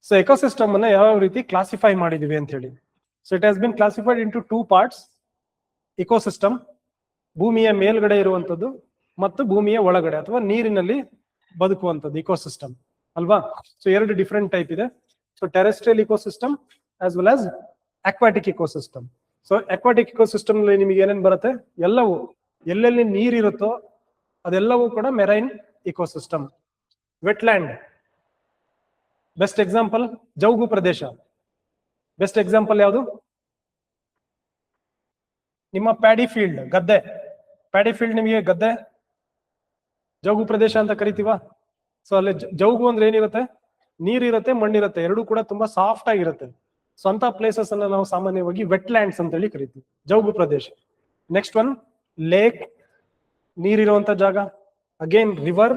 So ecosystem ಅನ್ನ ಯಾವ ರೀತಿ ಕ್ಲಾಸಿಫೈ ಮಾಡಿದೀವಿ ಅಂತ ಹೇಳಿ. So it has been classified into 2 parts. Ecosystem ಭೂಮಿಯ ಮೇಲ್ಗಡೆ ಇರುವಂತದ್ದು ಮತ್ತು ಭೂಮಿಯ ಒಳಗಡೆ ಅಥವಾ ನೀರಿನಲ್ಲಿ ಬದುಕುವಂಥದ್ದು ಇಕೋಸಿಸ್ಟಮ್ ಅಲ್ವಾ. ಸೊ 2 ಡಿಫ್ರೆಂಟ್ ಟೈಪ್ ಇದೆ. So terrestrial ecosystem as well as aquatic ecosystem. So aquatic ecosystem ನಿಮಗೆ ಏನೇನು ಬರುತ್ತೆ, ಎಲ್ಲವೂ ಎಲ್ಲೆಲ್ಲಿ ನೀರಿರುತ್ತೋ ಅದೆಲ್ಲವೂ ಕೂಡ marine ecosystem. Wetland best example ಜೌಗು ಪ್ರದೇಶ. ಬೆಸ್ಟ್ ಎಕ್ಸಾಂಪಲ್ ಯಾವುದು? ನಿಮ್ಮ ಪ್ಯಾಡಿ ಫೀಲ್ಡ್, ಗದ್ದೆ. ಪ್ಯಾಡಿ ಫೀಲ್ಡ್ ನಿಮಗೆ ಗದ್ದೆ ಜೌಗು ಪ್ರದೇಶ ಅಂತ ಕರಿತೀವ. ಸೊ ಅಲ್ಲಿ ಜೌಗು ಅಂದ್ರೆ ಏನಿರುತ್ತೆ, ನೀರಿರುತ್ತೆ, ಮಣ್ಣಿರುತ್ತೆ, ಎರಡೂ ಕೂಡ ತುಂಬಾ ಸಾಫ್ಟ್ ಆಗಿರುತ್ತೆ. ಸೊ ಅಂತ ಪ್ಲೇಸಸ್ ಅನ್ನ ನಾವು ಸಾಮಾನ್ಯವಾಗಿ ವೆಟ್ಲ್ಯಾಂಡ್ಸ್ ಅಂತ ಹೇಳಿ ಕರಿತೀವಿ, ಜೌಗು ಪ್ರದೇಶ. ನೆಕ್ಸ್ಟ್ ಒನ್ ಲೇಕ್, ನೀರಿರುವಂತ ಜಾಗ. Again river.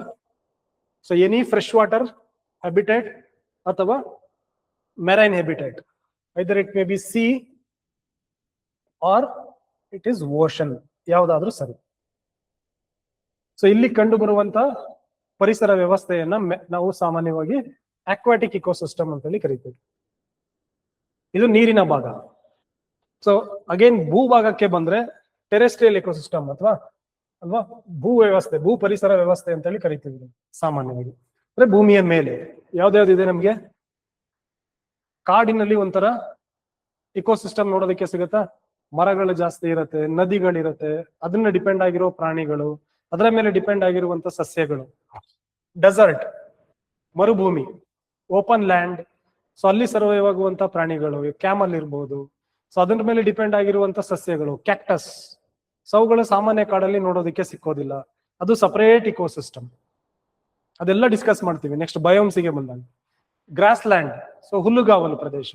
So any fresh water habitat ಅಥವಾ marine habitat, either it may be sea or it is ocean, ಯಾವ್ದಾದ್ರೂ ಸರಿ. ಸೊ ಇಲ್ಲಿ ಕಂಡು ಬರುವಂತ ಪರಿಸರ ವ್ಯವಸ್ಥೆಯನ್ನ ನಾವು ಸಾಮಾನ್ಯವಾಗಿ ಅಕ್ವಾಟಿಕ್ ಇಕೋಸಿಸ್ಟಮ್ ಅಂತ ಹೇಳಿ ಕರಿತೀವಿ. ಇದು ನೀರಿನ ಭಾಗ. ಸೊ ಅಗೇನ್ ಭೂಭಾಗಕ್ಕೆ ಬಂದ್ರೆ ಟೆರೆಸ್ಟ್ರಿಯಲ್ ಇಕೋಸಿಸ್ಟಮ್ ಅಲ್ವಾ ಭೂ ವ್ಯವಸ್ಥೆ, ಭೂ ಪರಿಸರ ವ್ಯವಸ್ಥೆ ಅಂತ ಹೇಳಿ ಕರಿತೀವಿ ಸಾಮಾನ್ಯವಾಗಿ. ಅಂದ್ರೆ ಭೂಮಿಯ ಮೇಲೆ ಯಾವ್ದ್ಯಾವ್ದಿದೆ ನಮ್ಗೆ, ಕಾಡಿನಲ್ಲಿ ಒಂಥರ ಇಕೋಸಿಸ್ಟಮ್ ನೋಡೋದಕ್ಕೆ ಸಿಗುತ್ತಾ, ಮರಗಳು ಜಾಸ್ತಿ ಇರುತ್ತೆ, ನದಿಗಳಿರುತ್ತೆ, ಅದನ್ನ ಡಿಪೆಂಡ್ ಆಗಿರೋ ಪ್ರಾಣಿಗಳು, ಅದರ ಮೇಲೆ ಡಿಪೆಂಡ್ ಆಗಿರುವಂತ ಸಸ್ಯಗಳು. ಡೆಸರ್ಟ್ ಮರುಭೂಮಿ, ಓಪನ್ ಲ್ಯಾಂಡ್. ಸೊ ಅಲ್ಲಿ ಸರ್ವೈವ್ ಆಗುವಂತ ಪ್ರಾಣಿಗಳು, ಕ್ಯಾಮಲ್ ಇರ್ಬೋದು. ಸೊ ಅದ್ರ ಮೇಲೆ ಡಿಪೆಂಡ್ ಆಗಿರುವಂತ ಸಸ್ಯಗಳು, ಕ್ಯಾಕ್ಟಸ್. ಸೊ ಅವುಗಳು ಸಾಮಾನ್ಯ ಕಾಡಲ್ಲಿ ನೋಡೋದಕ್ಕೆ ಸಿಕ್ಕೋದಿಲ್ಲ, ಅದು ಸಪರೇಟ್ ಇಕೋಸಿಸ್ಟಮ್. ಅದೆಲ್ಲ ಡಿಸ್ಕಸ್ ಮಾಡ್ತೀವಿ ನೆಕ್ಸ್ಟ್ ಬಯೋಮ್ಸಿಗೆ ಬಂದಾಗ. ಗ್ರಾಸ್ ಲ್ಯಾಂಡ್, ಸೊ ಹುಲ್ಲುಗಾವಲು ಪ್ರದೇಶ.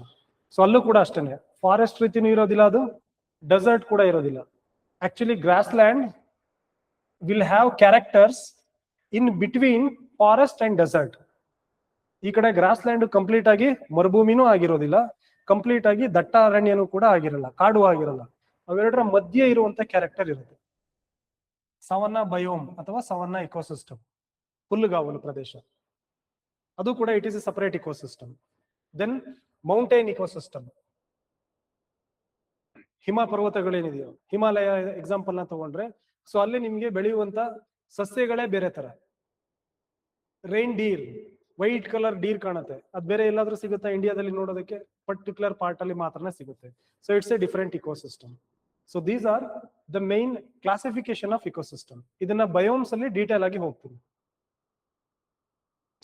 ಸೊ ಅಲ್ಲೂ ಕೂಡ ಅಷ್ಟೇನೆ, ಫಾರೆಸ್ಟ್ ರೀತಿನೂ ಇರೋದಿಲ್ಲ, ಅದು ಡೆಸರ್ಟ್ ಕೂಡ ಇರೋದಿಲ್ಲ. Actually grass land will have characters in between forest and desert. ಈ ಕಡೆ ಗ್ರಾಸ್ ಲ್ಯಾಂಡ್ ಕಂಪ್ಲೀಟ್ ಆಗಿ ಮರುಭೂಮಿನೂ ಆಗಿರೋದಿಲ್ಲ, ಕಂಪ್ಲೀಟ್ ಆಗಿ ದಟ್ಟ ಅರಣ್ಯನೂ ಕೂಡ ಆಗಿರಲ್ಲ, ಕಾಡು ಆಗಿರಲ್ಲ. ಅವೆರಡರ ಮಧ್ಯೆ ಇರುವಂತ ಕ್ಯಾರೆಕ್ಟರ್ ಇರುತ್ತೆ. ಸವನ್ನ ಬಯೋಮ್ ಅಥವಾ ಸವನ್ನ ಇಕೋಸಿಸ್ಟಮ್, ಹುಲ್ಲುಗಾವಲು ಪ್ರದೇಶ, ಅದು ಕೂಡ it is a separate ecosystem. Then mountain ecosystem, ಹಿಮ ಪರ್ವತಗಳೇನಿದೆಯೋ, ಹಿಮಾಲಯ ಎಕ್ಸಾಂಪಲ್ ನ ತಗೊಂಡ್ರೆ, ಸೊ ಅಲ್ಲಿ ನಿಮ್ಗೆ ಬೆಳೆಯುವಂತ ಸಸ್ಯಗಳೇ ಬೇರೆ ತರ. Rain Deere, white colour Deere ಕಾಣುತ್ತೆ, ಅದು ಬೇರೆ ಎಲ್ಲಾದ್ರೂ ಸಿಗುತ್ತಾ ಇಂಡಿಯಾದಲ್ಲಿ ನೋಡೋದಕ್ಕೆ? ಪರ್ಟಿಕ್ಯುಲರ್ ಪಾರ್ಟ್ ಅಲ್ಲಿ ಮಾತ್ರನೇ ಸಿಗುತ್ತೆ. So it's A different ecosystem. So these are the main classification of ecosystem. ಇದನ್ನ ಬಯೋಮ್ಸ್ ಅಲ್ಲಿ ಡೀಟೇಲ್ ಆಗಿ ಹೋಗ್ತೀನಿ,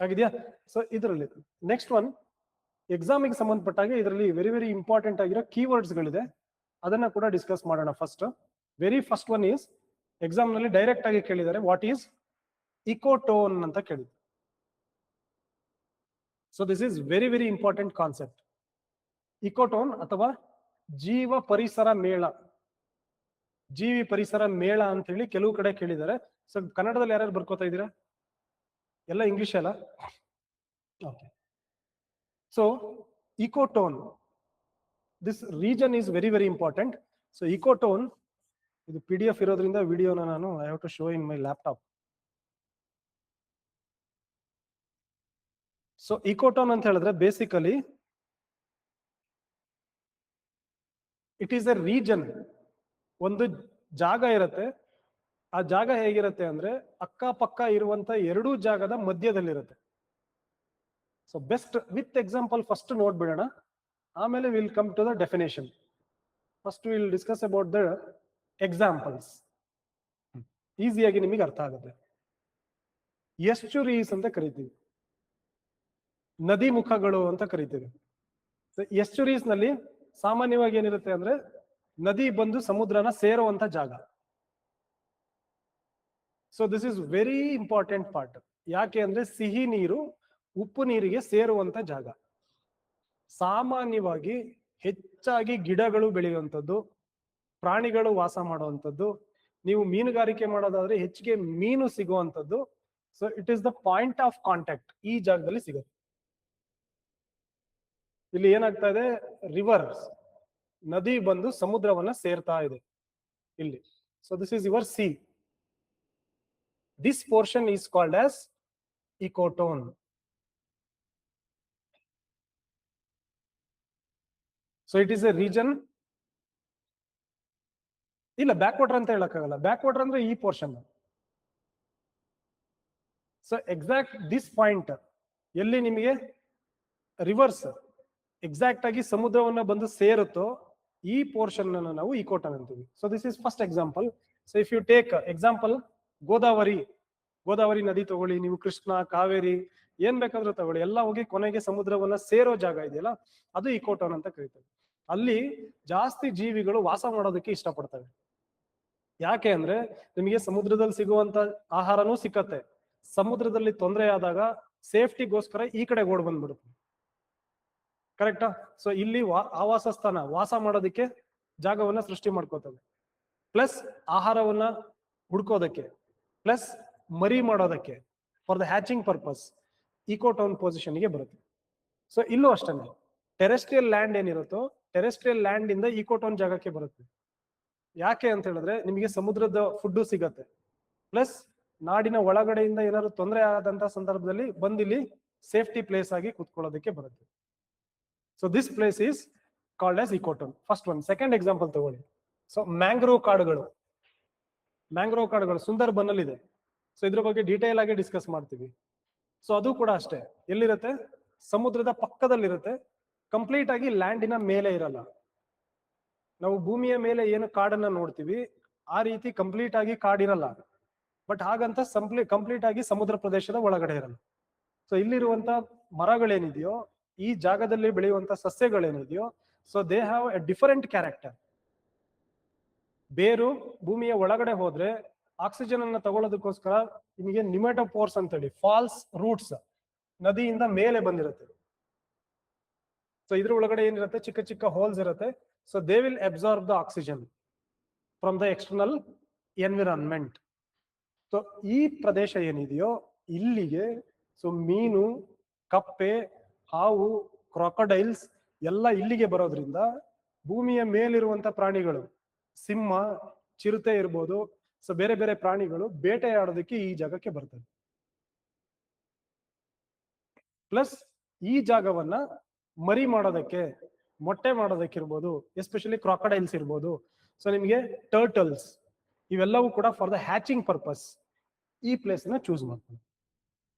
ಆಗಿದೆಯಾ? ಸೊ ಇದರಲ್ಲಿ ನೆಕ್ಸ್ಟ್ ಒನ್ ಎಕ್ಸಾಮಿಗೆ ಸಂಬಂಧಪಟ್ಟಾಗ ಇದರಲ್ಲಿ ವೆರಿ ವೆರಿ ಇಂಪಾರ್ಟೆಂಟ್ ಆಗಿರೋ ಕೀವರ್ಡ್ಸ್ ಗಳಿದೆ, ಅದನ್ನ ಕೂಡ ಡಿಸ್ಕಸ್ ಮಾಡೋಣ. Very first one is, exam ನಲ್ಲಿ ಡೈರೆಕ್ಟ್ ಆಗಿ ಕೇಳಿದ್ದಾರೆ, ವಾಟ್ ಈಸ್ ಇಕೋಟೋನ್ ಅಂತ ಕೇಳಿದ್ರು. So this is very very important concept. Ecotone ಅಥವಾ ಜೀವ ಪರಿಸರ ಮೇಳ, ಜೀವಿ ಪರಿಸರ ಮೇಳ ಅಂತ ಹೇಳಿ ಕೆಲವು ಕಡೆ ಕೇಳಿದ್ದಾರೆ. ಸೊ ಕನ್ನಡದಲ್ಲಿ ಯಾರ್ಯಾರು ಬರ್ಕೋತಾ ಇದ್ದೀರಾ? ಎಲ್ಲ ಇಂಗ್ಲಿಷ್ ಅಲ್ಲ? Okay. So ecotone, this region is very very important. So ecotone, ಇದು PDF ಇರೋದ್ರಿಂದ ವಿಡಿಯೋನ ನಾನು I have to show in my laptop. So ecotone ಅಂತ ಹೇಳಿದ್ರೆ basically it is a region. ಒಂದು ಜಾಗ ಇರುತ್ತೆ, ಆ ಜಾಗ ಹೇಗಿರುತ್ತೆ ಅಂದ್ರೆ ಅಕ್ಕಪಕ್ಕ ಇರುವಂತ ಎರಡೂ ಜಾಗದ ಮಧ್ಯದಲ್ಲಿರುತ್ತೆ. So best with example first ನೋಡ್ಬಿಡೋಣ, ಆಮೇಲೆ will come to the definition. First will discuss about the examples, ಈಸಿಯಾಗಿ ನಿಮಗೆ ಅರ್ಥ ಆಗುತ್ತೆ. ಎಸ್ಚುರೀಸ್ ಅಂತ ಕರಿತೀವಿ, ನದಿ ಮುಖಗಳು ಅಂತ ಕರಿತೀವಿ. ಎಸ್ಚುರೀಸ್ ನಲ್ಲಿ ಸಾಮಾನ್ಯವಾಗಿ ಏನಿರುತ್ತೆ ಅಂದ್ರೆ ನದಿ ಬಂದು ಸಮುದ್ರನ ಸೇರುವಂತ ಜಾಗ. So this is very important part. ಯಾಕೆ ಅಂದ್ರೆ ಸಿಹಿ ನೀರು ಉಪ್ಪು ನೀರಿಗೆ ಸೇರುವಂತ ಜಾಗ. ಸಾಮಾನ್ಯವಾಗಿ ಹೆಚ್ಚಾಗಿ ಗಿಡಗಳು ಬೆಳೆಯುವಂಥದ್ದು, ಪ್ರಾಣಿಗಳು ವಾಸ ಮಾಡುವಂಥದ್ದು, ನೀವು ಮೀನುಗಾರಿಕೆ ಮಾಡೋದಾದ್ರೆ ಹೆಚ್ಚಿಗೆ ಮೀನು ಸಿಗುವಂಥದ್ದು. So it is the point of contact, ಈ ಜಾಗದಲ್ಲಿ ಸಿಗುತ್ತೆ. ಇಲ್ಲಿ ಏನಾಗ್ತಾ ಇದೆ, ರಿವರ್ಸ್, ನದಿ ಬಂದು ಸಮುದ್ರವನ್ನ ಸೇರ್ತಾ ಇದೆ ಇಲ್ಲಿ. So this is your C. This portion is called as ecotone. So it is a region. ಇಲ್ಲ, ಬ್ಯಾಕ್ ವಾಟರ್ ಅಂತ ಹೇಳಕ್ಕಾಗಲ್ಲ. ಬ್ಯಾಕ್ ವಾಟರ್ ಅಂದ್ರೆ ಈ portion. So exact this point ಎಲ್ಲಿ ನಿಮಗೆ ರಿವರ್ಸ್ ಎಕ್ಸಾಕ್ಟ್ ಆಗಿ ಸಮುದ್ರವನ್ನ ಬಂದು ಸೇರುತ್ತೋ ಈ ಪೋರ್ಷನ್ ಅನ್ನು ನಾವು ಇಕೋಟನ್ ಅಂತೀವಿ. So this is first example. So if you take example Godavari ನದಿ ತಗೊಳ್ಳಿ, ನೀವು ಕೃಷ್ಣ, ಕಾವೇರಿ ಏನ್ ಬೇಕಾದ್ರೂ ತಗೊಳ್ಳಿ, ಎಲ್ಲ ಹೋಗಿ ಕೊನೆಗೆ ಸಮುದ್ರವನ್ನ ಸೇರೋ ಜಾಗ ಇದೆಯಲ್ಲ, ಅದು ಇಕೋಟನ್ ಅಂತ ಕರೀತಾರೆ. ಅಲ್ಲಿ ಜಾಸ್ತಿ ಜೀವಿಗಳು ವಾಸ ಮಾಡೋದಕ್ಕೆ ಇಷ್ಟಪಡ್ತವೆ. ಯಾಕೆ ಅಂದ್ರೆ ನಿಮಗೆ ಸಮುದ್ರದಲ್ಲಿ ಸಿಗುವಂತ ಆಹಾರನೂ ಸಿಕ್ಕತ್ತೆ, ಸಮುದ್ರದಲ್ಲಿ ತೊಂದರೆ ಆದಾಗ ಸೇಫ್ಟಿಗೋಸ್ಕರ ಈ ಕಡೆ ಓಡ್ ಬಂದ್ಬಿಡುತ್ತೆ. ಕರೆಕ್ಟಾ? ಸೊ ಇಲ್ಲಿ ಆವಾಸ ಸ್ಥಾನ, ವಾಸ ಮಾಡೋದಕ್ಕೆ ಜಾಗವನ್ನ ಸೃಷ್ಟಿ ಮಾಡ್ಕೋತವೆ, ಪ್ಲಸ್ ಆಹಾರವನ್ನ ಹುಡ್ಕೋದಕ್ಕೆ, ಪ್ಲಸ್ ಮರಿ ಮಾಡೋದಕ್ಕೆ, ಫಾರ್ ದ ಹ್ಯಾಚಿಂಗ್ ಪರ್ಪಸ್ ಇಕೋಟೌನ್ ಪೊಸಿಷನ್ಗೆ ಬರುತ್ತೆ. ಸೊ ಇಲ್ಲೂ ಅಷ್ಟೇ, ಟೆರೆಸ್ಟ್ರಿಯಲ್ ಲ್ಯಾಂಡ್ ಏನಿರುತ್ತೋ ಟೆರೆಸ್ಟ್ರಿಯಲ್ ಲ್ಯಾಂಡ್ ಇಂದ ಇಕೋಟೌನ್ ಜಾಗಕ್ಕೆ ಬರುತ್ತೆ. ಯಾಕೆ ಅಂತ ಹೇಳಿದ್ರೆ ನಿಮಗೆ ಸಮುದ್ರದ ಫುಡ್ ಸಿಗತ್ತೆ, ಪ್ಲಸ್ ನಾಡಿನ ಒಳಗಡೆಯಿಂದ ಏನಾದ್ರು ತೊಂದರೆ ಆದಂತ ಸಂದರ್ಭದಲ್ಲಿ ಬಂದಿಲ್ಲಿ ಸೇಫ್ಟಿ ಪ್ಲೇಸ್ ಆಗಿ ಕುತ್ಕೊಳ್ಳೋದಕ್ಕೆ ಬರುತ್ತೆ. So this place is called as ecotone. First one. Second example ತಗೊಳ್ಳಿ. ಸೊ ಮ್ಯಾಂಗ್ರೋವ್ ಕಾಡುಗಳು ಸುಂದರ್ಬನ್ ಅಲ್ಲಿ ಇದೆ. ಸೊ ಇದ್ರ ಬಗ್ಗೆ ಡೀಟೇಲ್ ಆಗಿ ಡಿಸ್ಕಸ್ ಮಾಡ್ತೀವಿ. ಸೊ ಅದು ಕೂಡ ಅಷ್ಟೇ, ಎಲ್ಲಿರುತ್ತೆ? ಸಮುದ್ರದ ಪಕ್ಕದಲ್ಲಿರುತ್ತೆ, ಕಂಪ್ಲೀಟ್ ಆಗಿ ಲ್ಯಾಂಡಿನ ಮೇಲೆ ಇರಲ್ಲ. ನಾವು ಭೂಮಿಯ ಮೇಲೆ ಏನು ಕಾಡನ್ನ ನೋಡ್ತೀವಿ ಆ ರೀತಿ ಕಂಪ್ಲೀಟ್ ಆಗಿ ಕಾಡಿರಲ್ಲ, ಬಟ್ ಹಾಗಂತ ಕಂಪ್ಲೀಟ್ ಆಗಿ ಸಮುದ್ರ ಪ್ರದೇಶದ ಒಳಗಡೆ ಇರಲ್ಲ. ಸೊ ಇಲ್ಲಿರುವಂತ ಮರಗಳೇನಿದೆಯೋ, ಈ ಜಾಗದಲ್ಲಿ ಬೆಳೆಯುವಂತ ಸಸ್ಯಗಳೇನಿದೆಯೋ, so they have a different character. ಬೇರು ಭೂಮಿಯ ಒಳಗಡೆ ಹೋದ್ರೆ ಆಕ್ಸಿಜನ್ ಅನ್ನ ತಗೊಳ್ಳೋದಕ್ಕೋಸ್ಕರ ನಿಮಗೆ ನಿಮೆಟೋಪೋರ್ಸ್ ಅಂತ ಹೇಳಿ ಫಾಲ್ಸ್ ರೂಟ್ಸ್ ನದಿಯಿಂದ ಮೇಲೆ ಬಂದಿರುತ್ತೆ. ಸೊ ಇದ್ರ ಒಳಗಡೆ ಏನಿರುತ್ತೆ? ಚಿಕ್ಕ ಚಿಕ್ಕ ಹೋಲ್ಸ್ ಇರುತ್ತೆ. So they will absorb the oxygen from the external environment. So ಈ ಪ್ರದೇಶ ಏನಿದೆಯೋ ಇಲ್ಲಿಗೆ ಸೊ ಮೀನು, ಕಪ್ಪೆ, ಹಾವು, ಕ್ರಾಕೊಡೈಲ್ಸ್ ಎಲ್ಲ ಇಲ್ಲಿಗೆ ಬರೋದ್ರಿಂದ ಭೂಮಿಯ ಮೇಲಿರುವಂತ ಪ್ರಾಣಿಗಳು, ಸಿಂಹ, ಚಿರತೆ ಇರ್ಬೋದು, ಸೊ ಬೇರೆ ಬೇರೆ ಪ್ರಾಣಿಗಳು ಬೇಟೆಯಾಡೋದಕ್ಕೆ ಈ ಜಾಗಕ್ಕೆ ಬರ್ತವೆ. ಪ್ಲಸ್ ಈ ಜಾಗವನ್ನ ಮರಿ ಮಾಡೋದಕ್ಕೆ, ಮೊಟ್ಟೆ ಮಾಡೋದಕ್ಕೆ ಇರ್ಬೋದು, ಎಸ್ಪೆಷಲಿ ಕ್ರಾಕೊಡೈಲ್ಸ್ ಇರ್ಬೋದು, ಸೊ ನಿಮಗೆ ಟರ್ಟಲ್ಸ್, ಇವೆಲ್ಲವೂ ಕೂಡ ಫಾರ್ ದ ಹ್ಯಾಚಿಂಗ್ ಪರ್ಪಸ್ ಈ ಪ್ಲೇಸ್ ನ ಚೂಸ್ ಮಾಡ್ತಾರೆ.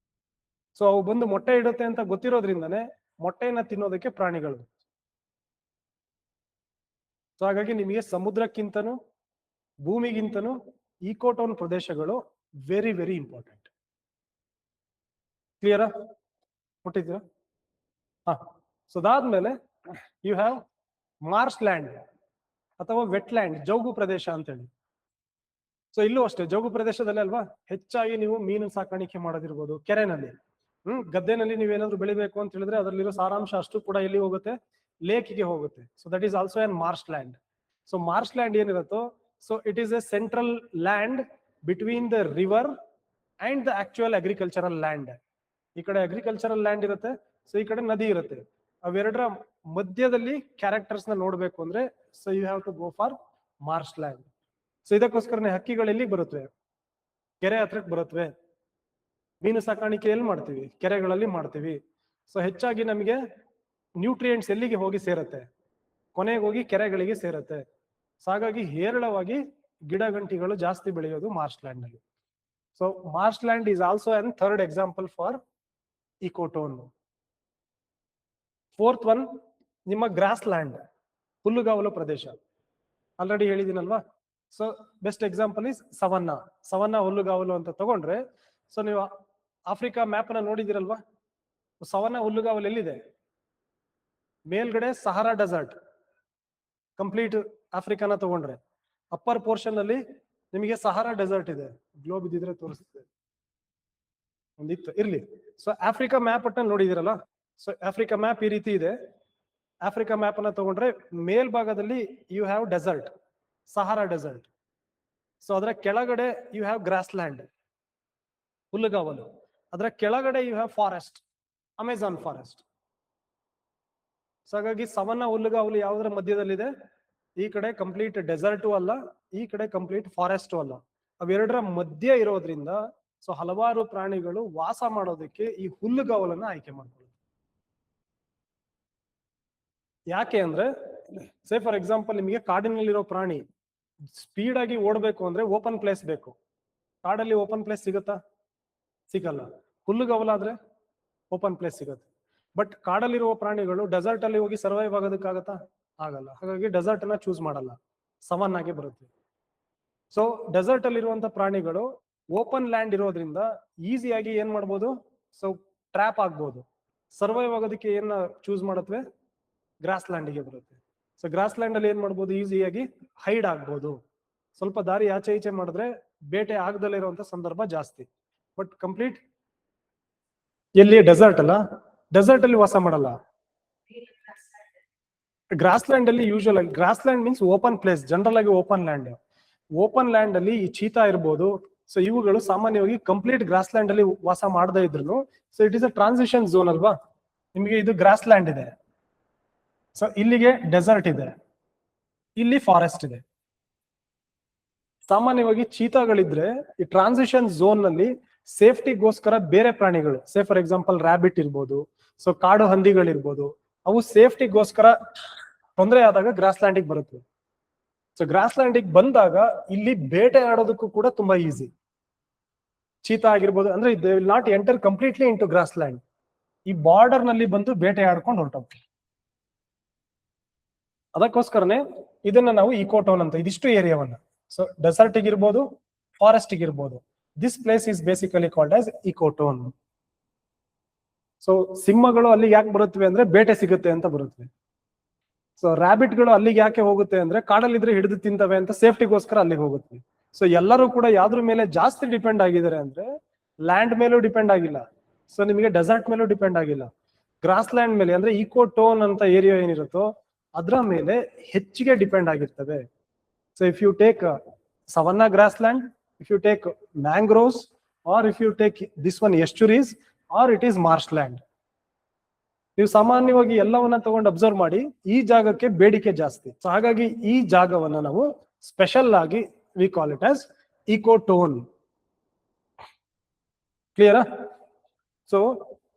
ಸೊ ಅವು ಬಂದು ಮೊಟ್ಟೆ ಇಡುತ್ತೆ ಅಂತ ಗೊತ್ತಿರೋದ್ರಿಂದನೇ ಮೊಟ್ಟೆಯನ್ನ ತಿನ್ನೋದಕ್ಕೆ ಪ್ರಾಣಿಗಳು. ಸೊ ಹಾಗಾಗಿ ನಿಮಗೆ ಸಮುದ್ರಕ್ಕಿಂತನೂ ಭೂಮಿಗಿಂತನೂ ಇಕೋಟೋನ್ ಪ್ರದೇಶಗಳು ವೆರಿ ವೆರಿ ಇಂಪಾರ್ಟೆಂಟ್. ಕ್ಲಿಯರಾ? ಮುಟ್ಟಿದ್ದೀರಾ? ಹಾ. ಸೊ ಅದಾದ್ಮೇಲೆ ಯು ಹ್ಯಾವ್ ಮಾರ್ಷ್ ಲ್ಯಾಂಡ್ ಅಥವಾ ವೆಟ್ ಲ್ಯಾಂಡ್, ಜೌಗು ಪ್ರದೇಶ ಅಂತ ಹೇಳಿ. ಸೊ ಇಲ್ಲೂ ಅಷ್ಟೇ, ಜೌಗು ಪ್ರದೇಶದಲ್ಲಿ ಅಲ್ವಾ ಹೆಚ್ಚಾಗಿ ನೀವು ಮೀನು ಸಾಕಾಣಿಕೆ ಮಾಡೋದಿರ್ಬೋದು, ಕೆರೆನಲ್ಲಿ, ಗದ್ದೆನಲ್ಲಿ ನೀವೇನಾದ್ರು ಬೆಳಿಬೇಕು ಅಂತ ಹೇಳಿದ್ರೆ ಅದರಲ್ಲಿರೋ ಸಾರಾಂಶ ಅಷ್ಟು ಕೂಡ ಎಲ್ಲಿ ಹೋಗುತ್ತೆ? ಲೇಕ್ಗೆ ಹೋಗುತ್ತೆ. So that is also an marsh land. So marsh land ಏನಿರುತ್ತೋ, so it is a central land between the river and the actual agricultural land. ಈ ಕಡೆ ಅಗ್ರಿಕಲ್ಚರಲ್ ಲ್ಯಾಂಡ್ ಇರುತ್ತೆ, ಸೊ ಈ ಕಡೆ ನದಿ ಇರುತ್ತೆ. ಅವೆರಡರ ಮಧ್ಯದಲ್ಲಿ ಕ್ಯಾರೆಕ್ಟರ್ಸ್ ನ ನೋಡ್ಬೇಕು ಅಂದ್ರೆ so you have to go for marsh land. So ಇದಕ್ಕೋಸ್ಕರನೇ ಹಕ್ಕಿಗಳು ಎಲ್ಲಿಗೆ ಬರುತ್ತವೆ? ಕೆರೆ ಹತ್ರಕ್ಕೆ ಬರುತ್ತವೆ. ಮೀನು ಸಾಕಾಣಿಕೆ ಎಲ್ಲಿ ಮಾಡ್ತೀವಿ? ಕೆರೆಗಳಲ್ಲಿ ಮಾಡ್ತೀವಿ. ಸೊ ಹೆಚ್ಚಾಗಿ ನಮಗೆ ನ್ಯೂಟ್ರಿಯೆಂಟ್ಸ್ ಎಲ್ಲಿಗೆ ಹೋಗಿ ಸೇರುತ್ತೆ? ಕೊನೆಗೆ ಹೋಗಿ ಕೆರೆಗಳಿಗೆ ಸೇರುತ್ತೆ. ಸೊ ಹಾಗಾಗಿ ಹೇರಳವಾಗಿ ಗಿಡ ಗಂಟಿಗಳು ಜಾಸ್ತಿ ಬೆಳೆಯೋದು ಮಾರ್ಷ್ ಲ್ಯಾಂಡ್ ನಲ್ಲಿ. So marsh land is also an third example for ecotone. Fourth one, ನಿಮ್ಮ ಗ್ರಾಸ್ ಲ್ಯಾಂಡ್, ಹುಲ್ಲುಗಾವಲು ಪ್ರದೇಶ. ಆಲ್ರೆಡಿ ಹೇಳಿದಿನಲ್ವಾ? So best example is savanna ಹುಲ್ಲುಗಾವಲು ಅಂತ ತಗೊಂಡ್ರೆ, ಸೊ ನೀವು ಆಫ್ರಿಕಾ ಮ್ಯಾಪ್ ನ ನೋಡಿದಿರಲ್ವಾ? ಸವನ್ನಾ ಹುಲ್ಲುಗಾವಲು ಎಲ್ಲಿದೆ? ಮೇಲ್ಗಡೆ ಸಹಾರಾ ಡೆಸರ್ಟ್, ಕಂಪ್ಲೀಟ್ ಆಫ್ರಿಕಾನ ತಗೊಂಡ್ರೆ ಅಪ್ಪರ್ ಪೋರ್ಷನ್ ಅಲ್ಲಿ ನಿಮಗೆ ಸಹಾರಾ ಡೆಸರ್ಟ್ ಇದೆ. ಗ್ಲೋಬ್ ಇದ್ದಿದ್ರೆ ತೋರಿಸ್ತದೆ, ಒಂದಿತ್ತು ಇರ್ಲಿ. ಸೊ ಆಫ್ರಿಕಾ ಮ್ಯಾಪ್ ಅಟ್ಟ ನೋಡಿದಿರಲ್ಲ? ಸೊ ಆಫ್ರಿಕಾ ಮ್ಯಾಪ್ ಈ ರೀತಿ ಇದೆ. ಆಫ್ರಿಕಾ ಮ್ಯಾಪ್ ಅನ್ನ ತಗೊಂಡ್ರೆ ಮೇಲ್ಭಾಗದಲ್ಲಿ you have desert, Sahara desert. So ಅದರ ಕೆಳಗಡೆ ಯು ಹ್ಯಾವ್ ಗ್ರಾಸ್ ಲ್ಯಾಂಡ್, ಹುಲ್ಲುಗಾವಲು. ಅದರ ಕೆಳಗಡೆ you have forest, Amazon forest. So ಹಾಗಾಗಿ ಸವನ್ನಾ ಹುಲ್ಲುಗಾವಲು ಯಾವುದರ ಮಧ್ಯದಲ್ಲಿದೆ? ಈ ಕಡೆ ಕಂಪ್ಲೀಟ್ ಡೆಸರ್ಟು ಅಲ್ಲ, ಈ ಕಡೆ ಕಂಪ್ಲೀಟ್ ಫಾರೆಸ್ಟು ಅಲ್ಲ, ಅವೆರಡರ ಮಧ್ಯ ಇರೋದ್ರಿಂದ ಸೊ ಹಲವಾರು ಪ್ರಾಣಿಗಳು ವಾಸ ಮಾಡೋದಕ್ಕೆ ಈ ಹುಲ್ಲುಗಾವಲನ್ನ ಆಯ್ಕೆ ಮಾಡ್ಕೊಳ್ಳುತ್ತೆ. ಯಾಕೆ ಅಂದ್ರೆ ಸೇ ಫಾರ್ ಎಕ್ಸಾಂಪಲ್ ನಿಮಗೆ ಕಾಡಿನಲ್ಲಿರೋ ಪ್ರಾಣಿ ಸ್ಪೀಡ್ ಆಗಿ ಓಡಬೇಕು ಅಂದ್ರೆ ಓಪನ್ ಪ್ಲೇಸ್ ಬೇಕು. ಕಾಡಲ್ಲಿ ಓಪನ್ ಪ್ಲೇಸ್ ಸಿಗುತ್ತಾ? ಸಿಗಲ್ಲ. ಹುಲ್ಲುಗವಲಾದ್ರೆ ಓಪನ್ ಪ್ಲೇಸ್ ಸಿಗುತ್ತೆ. ಬಟ್ ಕಾಡಲ್ಲಿರುವ ಪ್ರಾಣಿಗಳು ಡೆಸರ್ಟ್ ಅಲ್ಲಿ ಹೋಗಿ ಸರ್ವೈವ್ ಆಗೋದಕ್ಕಾಗತ್ತಾ? ಆಗಲ್ಲ. ಹಾಗಾಗಿ ಡೆಸರ್ಟ್ ಅನ್ನ ಚೂಸ್ ಮಾಡಲ್ಲ, ಸವನ್ ಆಗಿ ಬರುತ್ತೆ. ಸೊ ಡೆಸರ್ಟ್ ಅಲ್ಲಿ ಇರುವಂತ ಪ್ರಾಣಿಗಳು ಓಪನ್ ಲ್ಯಾಂಡ್ ಇರೋದ್ರಿಂದ ಈಸಿಯಾಗಿ ಏನ್ ಮಾಡ್ಬೋದು? ಸೊ ಟ್ರ್ಯಾಪ್ ಆಗ್ಬೋದು. ಸರ್ವೈವ್ ಆಗೋದಕ್ಕೆ ಏನ್ ಚೂಸ್ ಮಾಡತ್ವೆ? ಗ್ರಾಸ್ ಲ್ಯಾಂಡ್ಗೆ ಬರುತ್ತೆ. ಸೊ ಗ್ರಾಸ್ ಲ್ಯಾಂಡ್ ಅಲ್ಲಿ ಏನ್ ಮಾಡ್ಬೋದು? ಈಸಿಯಾಗಿ ಹೈಡ್ ಆಗ್ಬೋದು. ಸ್ವಲ್ಪ ದಾರಿ ಆಚೆ ಈಚೆ ಮಾಡಿದ್ರೆ ಬೇಟೆ ಆಗದಲ್ಲೇ ಇರುವಂತ ಸಂದರ್ಭ ಜಾಸ್ತಿ. ಬಟ್ ಕಂಪ್ಲೀಟ್ ಎಲ್ಲಿ ಡೆಸರ್ಟ್ ಅಲ್ಲ, ಡೆಸರ್ಟ್ ಅಲ್ಲಿ ವಾಸ ಮಾಡಲ್ಲ. ಗ್ರಾಸ್ ಲ್ಯಾಂಡ್ ಅಲ್ಲಿ ಯೂಶುವಲ್ ಆಗಿ, grass land means open place, general ಆಗಿ ಓಪನ್ ಲ್ಯಾಂಡ್. ಓಪನ್ ಲ್ಯಾಂಡ್ ಅಲ್ಲಿ ಈ ಚೀತಾ ಇರ್ಬೋದು. ಸೊ ಇವುಗಳು ಸಾಮಾನ್ಯವಾಗಿ ಕಂಪ್ಲೀಟ್ ಗ್ರಾಸ್ ಲ್ಯಾಂಡ್ ಅಲ್ಲಿ ವಾಸ ಮಾಡದೇ ಇದ್ರು, so it is a transition zone ಅಲ್ವಾ. ನಿಮಗೆ ಇದು ಗ್ರಾಸ್ ಲ್ಯಾಂಡ್ ಇದೆ, ಸೊ ಇಲ್ಲಿಗೆ ಡೆಸರ್ಟ್ ಇದೆ, ಇಲ್ಲಿ ಫಾರೆಸ್ಟ್ ಇದೆ. ಸಾಮಾನ್ಯವಾಗಿ ಚೀತಾಗಳಿದ್ರೆ ಈ ಟ್ರಾನ್ಸಿಷನ್ ಝೋನ್ ನಲ್ಲಿ ಸೇಫ್ಟಿಗೋಸ್ಕರ ಬೇರೆ ಪ್ರಾಣಿಗಳು, ಸೇ ಫಾರ್ ಎಕ್ಸಾಂಪಲ್ ರ್ಯಾಬಿಟ್ ಇರ್ಬೋದು, ಸೊ ಕಾಡು ಹಂದಿಗಳಿರ್ಬೋದು, ಅವು ಸೇಫ್ಟಿಗೋಸ್ಕರ ತೊಂದರೆ ಆದಾಗ ಗ್ರಾಸ್ ಲ್ಯಾಂಡಿಗೆ ಬರುತ್ತೆ. ಸೊ ಗ್ರಾಸ್ ಲ್ಯಾಂಡಿಗೆ ಬಂದಾಗ ಇಲ್ಲಿ ಬೇಟೆ ಆಡೋದಕ್ಕೂ ಕೂಡ ತುಂಬಾ ಈಸಿ. ಚೀತಾ ಆಗಿರ್ಬೋದು, ಅಂದ್ರೆ they will not enter completely into grass land. ಈ ಬಾರ್ಡರ್ ನಲ್ಲಿ ಬಂದು ಬೇಟೆ ಆಡ್ಕೊಂಡು ಹೊರಟೋಗ್ತೀವಿ. ಅದಕ್ಕೋಸ್ಕರನೇ ಇದನ್ನ ನಾವು ಇಕೋಟೋನ್ ಅಂತ, ಇದಿಷ್ಟು ಏರಿಯಾವನ್ನ, ಸೊ ಡೆಸರ್ಟ್ ಇರ್ಬೋದು, ಫಾರೆಸ್ಟ್ ಇರ್ಬೋದು, this place is basically called as ecotone. So ಸಿಂಹಗಳು ಅಲ್ಲಿಗೆ ಯಾಕೆ ಬರುತ್ತವೆ ಅಂದ್ರೆ ಬೇಟೆ ಸಿಗುತ್ತೆ ಅಂತ ಬರುತ್ತವೆ. ಸೊ ರ್ಯಾಬಿಟ್ಗಳು ಅಲ್ಲಿಗೆ ಯಾಕೆ ಹೋಗುತ್ತೆ ಅಂದ್ರೆ ಕಾಡಲ್ಲಿದ್ರೆ ಹಿಡಿದು ತಿಂತವೆ ಅಂತ ಸೇಫ್ಟಿಗೋಸ್ಕರ ಅಲ್ಲಿಗೆ ಹೋಗುತ್ತೆ. ಸೊ ಎಲ್ಲರೂ ಕೂಡ ಯಾವ್ದ್ರ ಮೇಲೆ ಜಾಸ್ತಿ ಡಿಪೆಂಡ್ ಆಗಿದ್ದಾರೆ ಅಂದ್ರೆ ಲ್ಯಾಂಡ್ ಮೇಲೂ ಡಿಪೆಂಡ್ ಆಗಿಲ್ಲ, ಸೊ ನಿಮಗೆ ಡೆಸರ್ಟ್ ಮೇಲೂ ಡಿಪೆಂಡ್ ಆಗಿಲ್ಲ, ಗ್ರಾಸ್ ಲ್ಯಾಂಡ್ ಮೇಲೆ ಅಂದ್ರೆ ಇಕೋಟೋನ್ ಅಂತ ಏರಿಯಾ ಏನಿರುತ್ತೋ ಅದರ ಮೇಲೆ ಹೆಚ್ಚಿಗೆ ಡಿಪೆಂಡ್ ಆಗಿರ್ತವೆ. So if you take savanna grass land, if you take mangroves, or if you take this one estuaries, or it is marsh land, ನೀವು ಸಾಮಾನ್ಯವಾಗಿ ಎಲ್ಲವನ್ನ ತಗೊಂಡು ಅಬ್ಸರ್ವ್ ಮಾಡಿ, ಈ ಜಾಗಕ್ಕೆ ಬೇಡಿಕೆ ಜಾಸ್ತಿ. ಸೊ ಹಾಗಾಗಿ ಈ ಜಾಗವನ್ನ ನಾವು ಸ್ಪೆಷಲ್ ಆಗಿ we call it as ecotone. ಕ್ಲಿಯರಾ? ಸೊ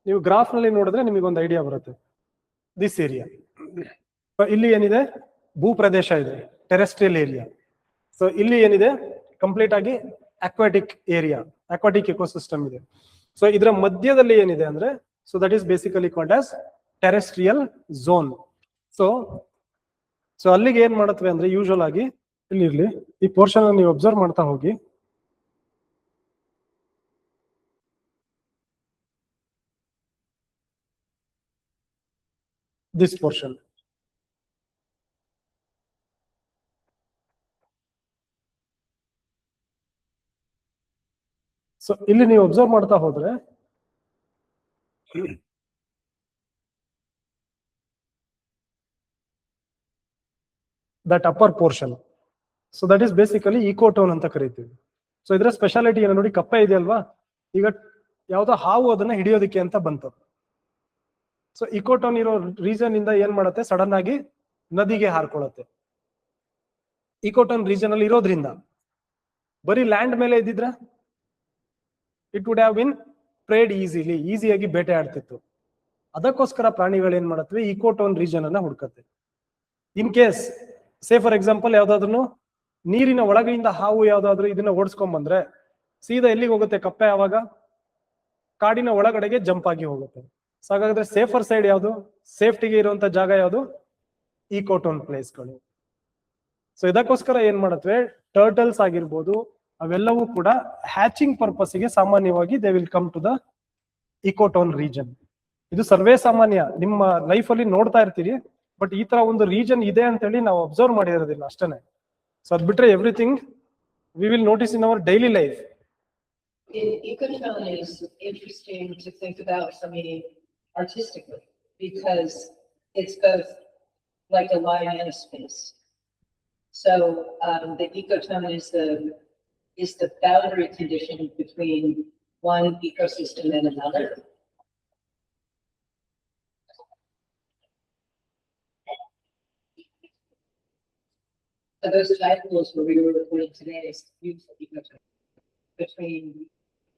ನೀವು ಗ್ರಾಫ್ ನಲ್ಲಿ ನೋಡಿದ್ರೆ ನಿಮಗೊಂದು ಐಡಿಯಾ ಬರುತ್ತೆ. ದಿಸ್ ಏರಿಯಾ ಇಲ್ಲಿ ಏನಿದೆ? ಭೂ ಪ್ರದೇಶ ಇದೆ, ಟೆರೆಸ್ಟ್ರಿಯಲ್ ಏರಿಯಾ. ಸೊ ಇಲ್ಲಿ ಏನಿದೆ? ಕಂಪ್ಲೀಟ್ ಆಗಿ ಅಕ್ವಾಟಿಕ್ ಏರಿಯಾ, ಅಕ್ವಾಟಿಕ್ ಎಕೋಸಿಸ್ಟಮ್ ಇದೆ. ಸೊ ಇದರ ಮಧ್ಯದಲ್ಲಿ ಏನಿದೆ ಅಂದ್ರೆ, so that is basically called as terrestrial zone. So ಅಲ್ಲಿಗೆ ಏನ್ ಮಾಡತ್ವೆ ಅಂದ್ರೆ ಯೂಶುವಲ್ ಆಗಿ ಇಲ್ಲಿ ಇರ್ಲಿ, ಈ ಪೋರ್ಷನ್ ನೀವು ಅಬ್ಸರ್ವ್ ಮಾಡ್ತಾ ಹೋಗಿ. ದಿಸ್ ಪೋರ್ಷನ್, ಸೊ ಇಲ್ಲಿ ನೀವು ಅಬ್ಸರ್ವ್ ಮಾಡ್ತಾ ಹೋದ್ರೆ that upper portion, so that is basically ecotone ಅಂತ ಕರಿತೀವಿ. ಸೊ ಇದರ ಸ್ಪೆಷಾಲಿಟಿ ಏನೋ ನೋಡಿ, ಕಪ್ಪೆ ಇದೆ ಅಲ್ವಾ, ಈಗ ಯಾವ್ದೋ ಹಾವು ಅದನ್ನ ಹಿಡಿಯೋದಕ್ಕೆ ಅಂತ ಬಂತು. ಸೊ ಇಕೋಟೋನ್ ಇರೋ ರೀಜನ್ ಇಂದ ಏನ್ ಮಾಡುತ್ತೆ? ಸಡನ್ ಆಗಿ ನದಿಗೆ ಹಾರ್ಕೊಳ್ಳುತ್ತೆ. ಇಕೋಟೋನ್ ರೀಜನ್ ಅಲ್ಲಿ ಇರೋದ್ರಿಂದ ಬರೀ ಲ್ಯಾಂಡ್ ಮೇಲೆ ಇದ್ದಿದ್ರ it would have been preyed ಈಸಿಯಾಗಿ ಬೇಟೆ ಆಡ್ತಿತ್ತು. ಅದಕ್ಕೋಸ್ಕರ ಪ್ರಾಣಿಗಳು ಏನ್ ಮಾಡತ್ವೆ? ಇಕೋಟೋನ್ ರೀಜನ್ ಅನ್ನ ಹುಡ್ಕತ್ತೆ. In case say for example ಯಾವ್ದಾದ್ರು ನೀರಿನ ಒಳಗಿಂದ ಹಾವು ಯಾವ್ದಾದ್ರು ಇದನ್ನ ಓಡಿಸ್ಕೊಂಡ್ ಬಂದ್ರೆ ಸೀದಾ ಎಲ್ಲಿಗೆ ಹೋಗುತ್ತೆ ಕಪ್ಪೆ? ಆವಾಗ ಕಾಡಿನ ಒಳಗಡೆಗೆ ಜಂಪ್ ಆಗಿ ಹೋಗುತ್ತೆ. ಸೊ ಹಾಗಾದ್ರೆ ಸೇಫರ್ ಸೈಡ್ ಯಾವುದು? ಸೇಫ್ಟಿಗೆ ಇರುವಂತ ಜಾಗ ಯಾವುದು? ಇಕೋಟೋನ್ ಪ್ಲೇಸ್ಗಳು. ಸೊ ಇದಕ್ಕೋಸ್ಕರ ಏನ್ ಮಾಡತ್ವೆ? ಟರ್ಟಲ್ಸ್ ಆಗಿರ್ಬೋದು, ಅವೆಲ್ಲವೂ ಕೂಡ ಹ್ಯಾಚಿಂಗ್ ಪರ್ಪಸ್ ಗೆ ಸಾಮಾನ್ಯವಾಗಿ they will come to the ecotone region. ಇದು ಸರ್ವೇ ಸಾಮಾನ್ಯ, ನಿಮ್ಮ ಲೈಫ್ ಅಲ್ಲಿ ನೋಡ್ತಾ ಇರ್ತೀರಿ, ಬಟ್ ಈ ತರ ಒಂದು ರೀಜನ್ ಇದೆ ಅಂತ ಹೇಳಿ ನಾವು ಅಬ್ಸರ್ವ್ ಮಾಡಿರೋದಿಲ್ಲ ಅಷ್ಟೇನೆ. ಸೊ ಅದ್ ಬಿಟ್ರೆ everything we will notice in our daily life. Ecotone is interesting to think about for me artistically because it's both like a line and a space. So the ecotone is the boundary condition between one ecosystem and another. So those titles where we were recording today is beautiful ecotone between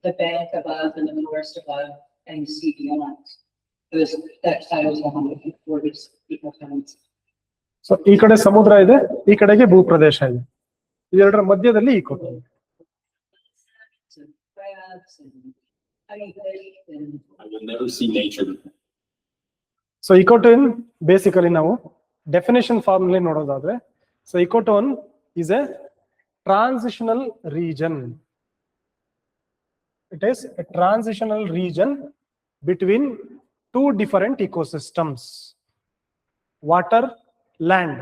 the bank above and the forest above and you see beyond. Those that titles are for these ecotones. So ಈ ಕಡೆ ಸಮುದ್ರ ಇದೆ, ಈ ಕಡೆಗೆ ಭೂಪ್ರದೇಶ ಇದೆ, ಇವೆರಡರ ಮಧ್ಯದಲ್ಲಿ ecotone. And crabs and honeyfish and I will never see nature. So ecotone basically ನಾವು ಡೆಫಿನೇಷನ್ ಫಾರ್ಮ್ ಅಲ್ಲಿ ನೋಡೋದಾದ್ರೆ, so ecotone is A transitional region. It is a transitional region between two different ecosystems: water, land,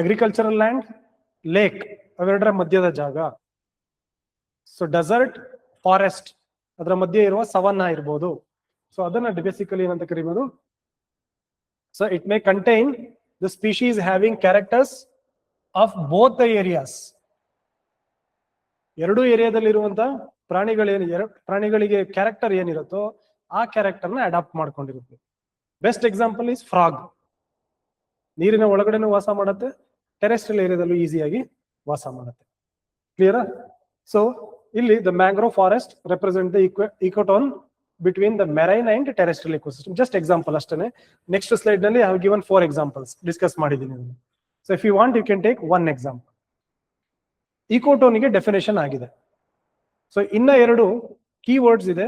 agricultural land, lake, ಅವೆರಡರ ಮಧ್ಯದ ಜಾಗ. So dessert, forest, ಅದರ ಮಧ್ಯೆ ಇರುವ savanna ಇರ್ಬೋದು. So ಅದನ್ನ ಬೇಸಿಕಲಿ ಏನಂತ ಕರಿಬೋದು. So it may contain the species having characters of both the areas. ಎರಡೂ ಏರಿಯಾದಲ್ಲಿರುವಂತ ಪ್ರಾಣಿಗಳಿಗೆ ಕ್ಯಾರೆಕ್ಟರ್ ಏನಿರುತ್ತೋ ಆ ಕ್ಯಾರೆಕ್ಟರ್ನ ಅಡಾಪ್ಟ್ ಮಾಡ್ಕೊಂಡಿರುತ್ತೆ. Best example is frog. ನೀರಿನ ಒಳಗಡೆನೂ ವಾಸ ಮಾಡುತ್ತೆ, ಟೆರೆಸ್ಟ್ರಿಯಲ್ ಏರಿಯಾದಲ್ಲೂ ಈಸಿಯಾಗಿ ವಾಸ ಮಾಡುತ್ತೆ. ಕ್ಲಿಯರಾ? ಸೊ ಇಲ್ಲಿ the mangrove forest represent the ecotone between the marine and terrestrial ecosystem. Just example ಅಷ್ಟೇ. ನೆಕ್ಸ್ಟ್ ಸ್ಲೈಡ್ ನಲ್ಲಿ I have given 4 examples discuss ಮಾಡಿದ್ದೀನಿ. So if you want you can take 1 example. ಇಕೋಟೋನ್ಗೆ definition ಆಗಿದೆ. So ಇನ್ನ 2 keywords ಇದೆ,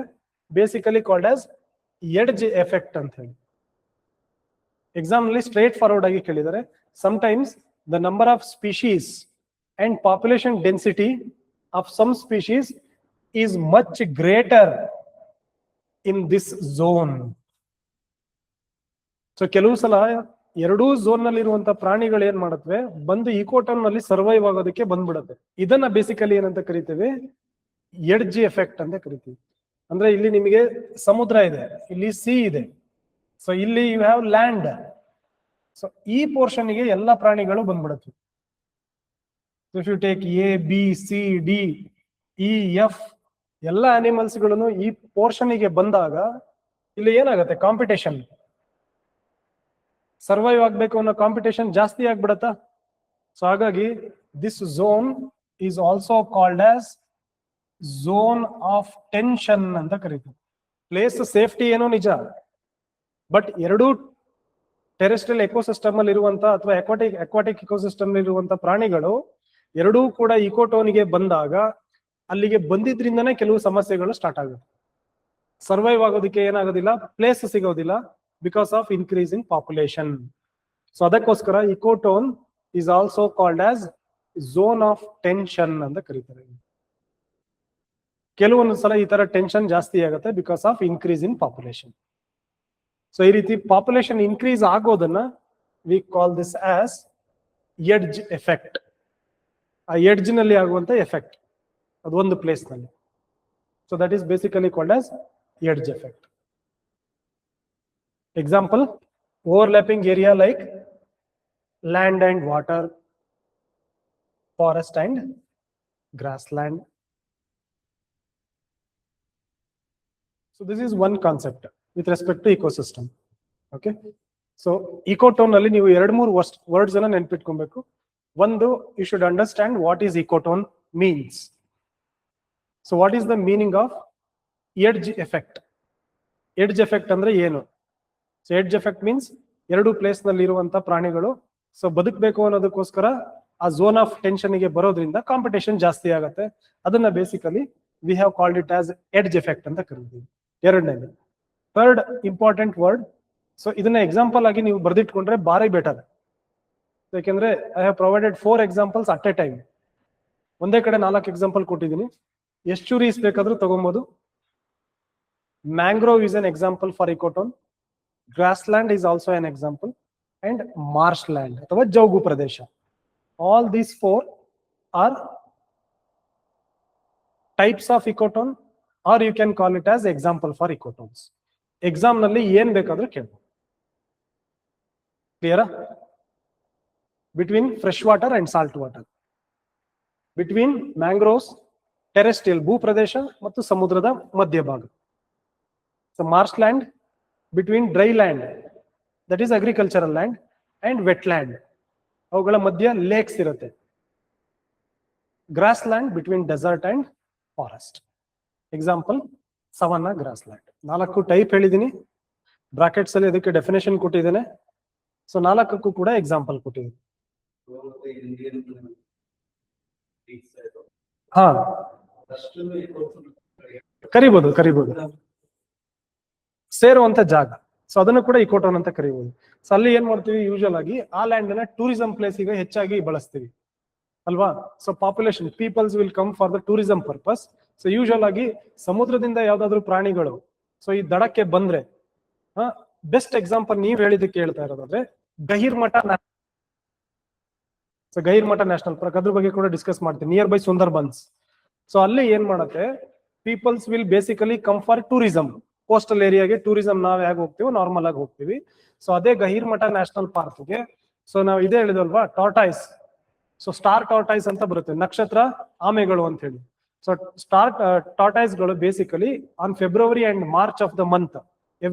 basically called as edge effect ಅಂತ ಹೇಳಿ. Exam ನಲ್ಲಿ ಸ್ಟ್ರೇಟ್ ಫಾರ್ವರ್ಡ್ ಆಗಿ ಕೇಳಿದರೆ, sometimes the number of species and population density of some species is much greater in this zone. So ಕೆಲವು ಸಲ ಎರಡೂ ಝೋನ್ ನಲ್ಲಿ ಇರುವಂತ ಪ್ರಾಣಿಗಳು ಏನ್ ಮಾಡುತ್ತವೆ, ಬಂದು ಇಕೋಟೋನ್ ನಲ್ಲಿ ಸರ್ವೈವ್ ಆಗೋದಕ್ಕೆ ಬಂದ್ಬಿಡುತ್ತೆ. ಇದನ್ನ ಬೇಸಿಕಲಿ ಏನಂತ ಕರಿತೇವೆ, ಎಡ್ಜ್ ಎಫೆಕ್ಟ್ ಅಂತ ಕರಿತೀವಿ. ಅಂದ್ರೆ ಇಲ್ಲಿ ನಿಮಗೆ ಸಮುದ್ರ ಇದೆ, ಇಲ್ಲಿ ಸಿ ಇದೆ, ಸೊ ಇಲ್ಲಿ ಯು ಹ್ಯಾವ್ ಲ್ಯಾಂಡ್. ಸೊ ಈ ಪೋರ್ಷನ್ ಗೆ ಎಲ್ಲ ಪ್ರಾಣಿಗಳು ಬಂದ್ಬಿಡುತ್ತೆ. If you take a, b, c, d, e, f, ಎಲ್ಲ ಅನಿಮಲ್ಸ್ ಗಳನ್ನು ಈ ಪೋರ್ಷನ್ ಗೆ ಬಂದಾಗ ಇಲ್ಲಿ ಏನಾಗುತ್ತೆ, ಕಾಂಪಿಟೇಷನ್. ಸರ್ವೈವ್ ಆಗ್ಬೇಕು ಅನ್ನೋ ಕಾಂಪಿಟೇಷನ್ ಜಾಸ್ತಿ ಆಗ್ಬಿಡತ್ತಾ. ಸೊ ಹಾಗಾಗಿ this zone is also called as zone of tension ಅಂತ ಕರೀತೀವಿ. ಪ್ಲೇಸ್ ಸೇಫ್ಟಿ ಏನೋ ನಿಜ, ಬಟ್ ಎರಡೂ ಟೆರೆಸ್ಟ್ರಿಯಲ್ ಎಕೋಸಿಸ್ಟಮ್ ಅಲ್ಲಿ ಇರುವಂತ ಅಥವಾ ಅಕ್ವಾಟಿಕ್ ಇಕೋಸಿಸ್ಟಮ್ ಇರುವಂತ ಪ್ರಾಣಿಗಳು ಎರಡೂ ಕೂಡ ಇಕೋಟೋನ್ಗೆ ಬಂದಾಗ ಅಲ್ಲಿಗೆ ಬಂದಿದ್ರಿಂದನೇ ಕೆಲವು ಸಮಸ್ಯೆಗಳು ಸ್ಟಾರ್ಟ್ ಆಗುತ್ತೆ. ಸರ್ವೈವ್ ಆಗೋದಕ್ಕೆ ಏನಾಗೋದಿಲ್ಲ, ಪ್ಲೇಸ್ ಸಿಗೋದಿಲ್ಲ, because of increase in population. So ಅದಕ್ಕೋಸ್ಕರ ecotone is also called as zone of tension ಅಂತ ಕರೀತಾರೆ. ಕೆಲವೊಂದು ಸಲ ಈ ತರ ಟೆನ್ಷನ್ ಜಾಸ್ತಿ ಆಗುತ್ತೆ because of increase in population. So ಈ ರೀತಿ ಪಾಪ್ಯುಲೇಷನ್ ಇನ್ಕ್ರೀಸ್ ಆಗೋದನ್ನ we call this as edge effect. ಆ ಎಡ್ಜ್ ನಲ್ಲಿ ಆಗುವಂತ ಎಫೆಕ್ಟ್ ಅದೊಂದು ಪ್ಲೇಸ್ ನಲ್ಲಿ. So that is basically called as edge effect. Example, overlapping area like land and water, forest and grassland. So this is one concept with respect to ecosystem. Okay. So ecotone ಅಲ್ಲಿ ನೀವು 2-3 words ಅನ್ನ ನೆನಪಿಟ್ಕೊಬೇಕು. ಒಂದು, you should understand what is ecotone means. So what is the meaning of edge effect? Edge effect ಅಂದ್ರೆ ಏನು? So edge effect means ಎರಡು place ನಲ್ಲಿ ಇರುವಂತ ಪ್ರಾಣಿಗಳು ಸೊ ಬದುಕಬೇಕು ಅನ್ನೋದಕ್ಕೋಸ್ಕರ ಆ ಝೋನ್ ಆಫ್ ಟೆನ್ಷನ್ ಗೆ ಬರೋದ್ರಿಂದ ಕಾಂಪಿಟೇಷನ್ ಜಾಸ್ತಿ ಆಗುತ್ತೆ. ಅದನ್ನ basically we have called it as edge effect ಅಂತ ಕರಿತೀವಿ. ಎರಡನೇದು. ಥರ್ಡ್ ಇಂಪಾರ್ಟೆಂಟ್ ವರ್ಡ್, ಸೊ ಇದನ್ನ ಎಕ್ಸಾಂಪಲ್ ಆಗಿ ನೀವು ಬರ್ದಿಟ್ಕೊಂಡ್ರೆ ಬಾರಿ ಬೆಟರ್. ಯಾಕೆಂದ್ರೆ I have provided 4 examples at a time. ಒಂದೇ ಕಡೆ 4 ಎಕ್ಸಾಂಪಲ್ ಕೊಟ್ಟಿದ್ದೀನಿ. ಎಷ್ಟು ರೀಸ್ ಬೇಕಾದ್ರೂ ತಗೊಬಹುದು. Mangrove is an example for ecotone. Grassland is also an example, and marshland ಅಥವಾ ಜೌಗು ಪ್ರದೇಶ. All these 4 are types of ecotone, or you can call it as example for ecotones. Exam ನಲ್ಲಿ ಏನ್ ಬೇಕಾದ್ರೂ ಕೇಳ್ಬೋದು. ಕ್ಲಿಯರಾ? Between fresh water and salt water, between mangroves, terrestrial ಭೂಪ್ರದೇಶ ಮತ್ತು ಸಮುದ್ರದ ಮಧ್ಯಭಾಗ. So marshland between dry land, that is agricultural land, and wetland, ಅವುಗಳ ಮಧ್ಯ ಲೇಕ್ಸ್ ಇರುತ್ತೆ. Grassland between desert and forest. Example savanna, grassland. 4 type ಹೇಳಿದ್ದೀನಿ. ಬ್ರಾಕೆಟ್ಸ್ ಅಲ್ಲಿ ಅದಕ್ಕೆ ಡೆಫಿನೇಷನ್ ಕೊಟ್ಟಿದ್ದೇನೆ. ಸೊ 4ಕ್ಕೂ ಕೂಡ ಎಕ್ಸಾಂಪಲ್ ಕೊಟ್ಟಿವಿ. ಹಾ ಕರಿಬಹುದು ಸೇರುವಂತ ಜಾಗ. ಸೊ ಅದನ್ನು ಕೂಡ ಇಕೋಟೋನ್ ಅಂತ ಕರಿಬಹುದು. ಸೊ ಅಲ್ಲಿ ಏನ್ ಮಾಡ್ತೀವಿ, ಯೂಶುವಲ್ ಆಗಿ ಆ ಲ್ಯಾಂಡ್ ಅನ್ನ ಟೂರಿಸಂ ಪ್ಲೇಸ್ ಗೆ ಹೆಚ್ಚಾಗಿ ಬಳಸ್ತೀವಿ ಅಲ್ವಾ. So population peoples will come for the tourism purpose. So usual ಆಗಿ ಸಮುದ್ರದಿಂದ ಯಾವ್ದಾದ್ರು ಪ್ರಾಣಿಗಳು ಸೊ ಈ ದಡಕ್ಕೆ ಬಂದ್ರೆ, ಬೆಸ್ಟ್ ಎಕ್ಸಾಂಪಲ್ ನೀವ್ ಹೇಳಿದಕ್ಕೆ ಹೇಳ್ತಾ ಇರೋದಾದ್ರೆ ಗಹಿರ್ಮಠ. ಸೊ ಗಹಿರ್ಮಠ ನ್ಯಾಷನಲ್ ಪಾರ್ಕ್, ಅದ್ರ ಬಗ್ಗೆ ಕೂಡ ಡಿಸ್ಕಸ್ ಮಾಡ್ತೀನಿ, ನಿಯರ್ ಬೈ ಸುಂದರ್ಬನ್ಸ್. ಸೊ ಅಲ್ಲಿ ಏನ್ ಮಾಡತ್ತೆ, peoples will basically come for tourism. Coastal ಏರಿಯಾಗೆ ಟೂರಿಸಂ ನಾವ್ ಹೇಗೆ ಹೋಗ್ತೀವಿ, ನಾರ್ಮಲ್ ಆಗಿ ಹೋಗ್ತೀವಿ. ಸೊ ಅದೇ ಗಹಿರ್ಮಠ ನ್ಯಾಷನಲ್ ಪಾರ್ಕ್ಗೆ ಸೊ ನಾವು ಇದೇ ಹೇಳಿದಲ್ವಾ, ಟಾರ್ಟೈಸ್. ಸೊ ಸ್ಟಾರ್ ಟಾರ್ಟೈಸ್ ಅಂತ ಬರುತ್ತೆ, ನಕ್ಷತ್ರ ಆಮೆಗಳು ಅಂತ ಹೇಳಿ. ಸೊ ಸ್ಟಾರ್ ಟಾರ್ಟೈಸ್ ಗಳು basically on February and March of the month,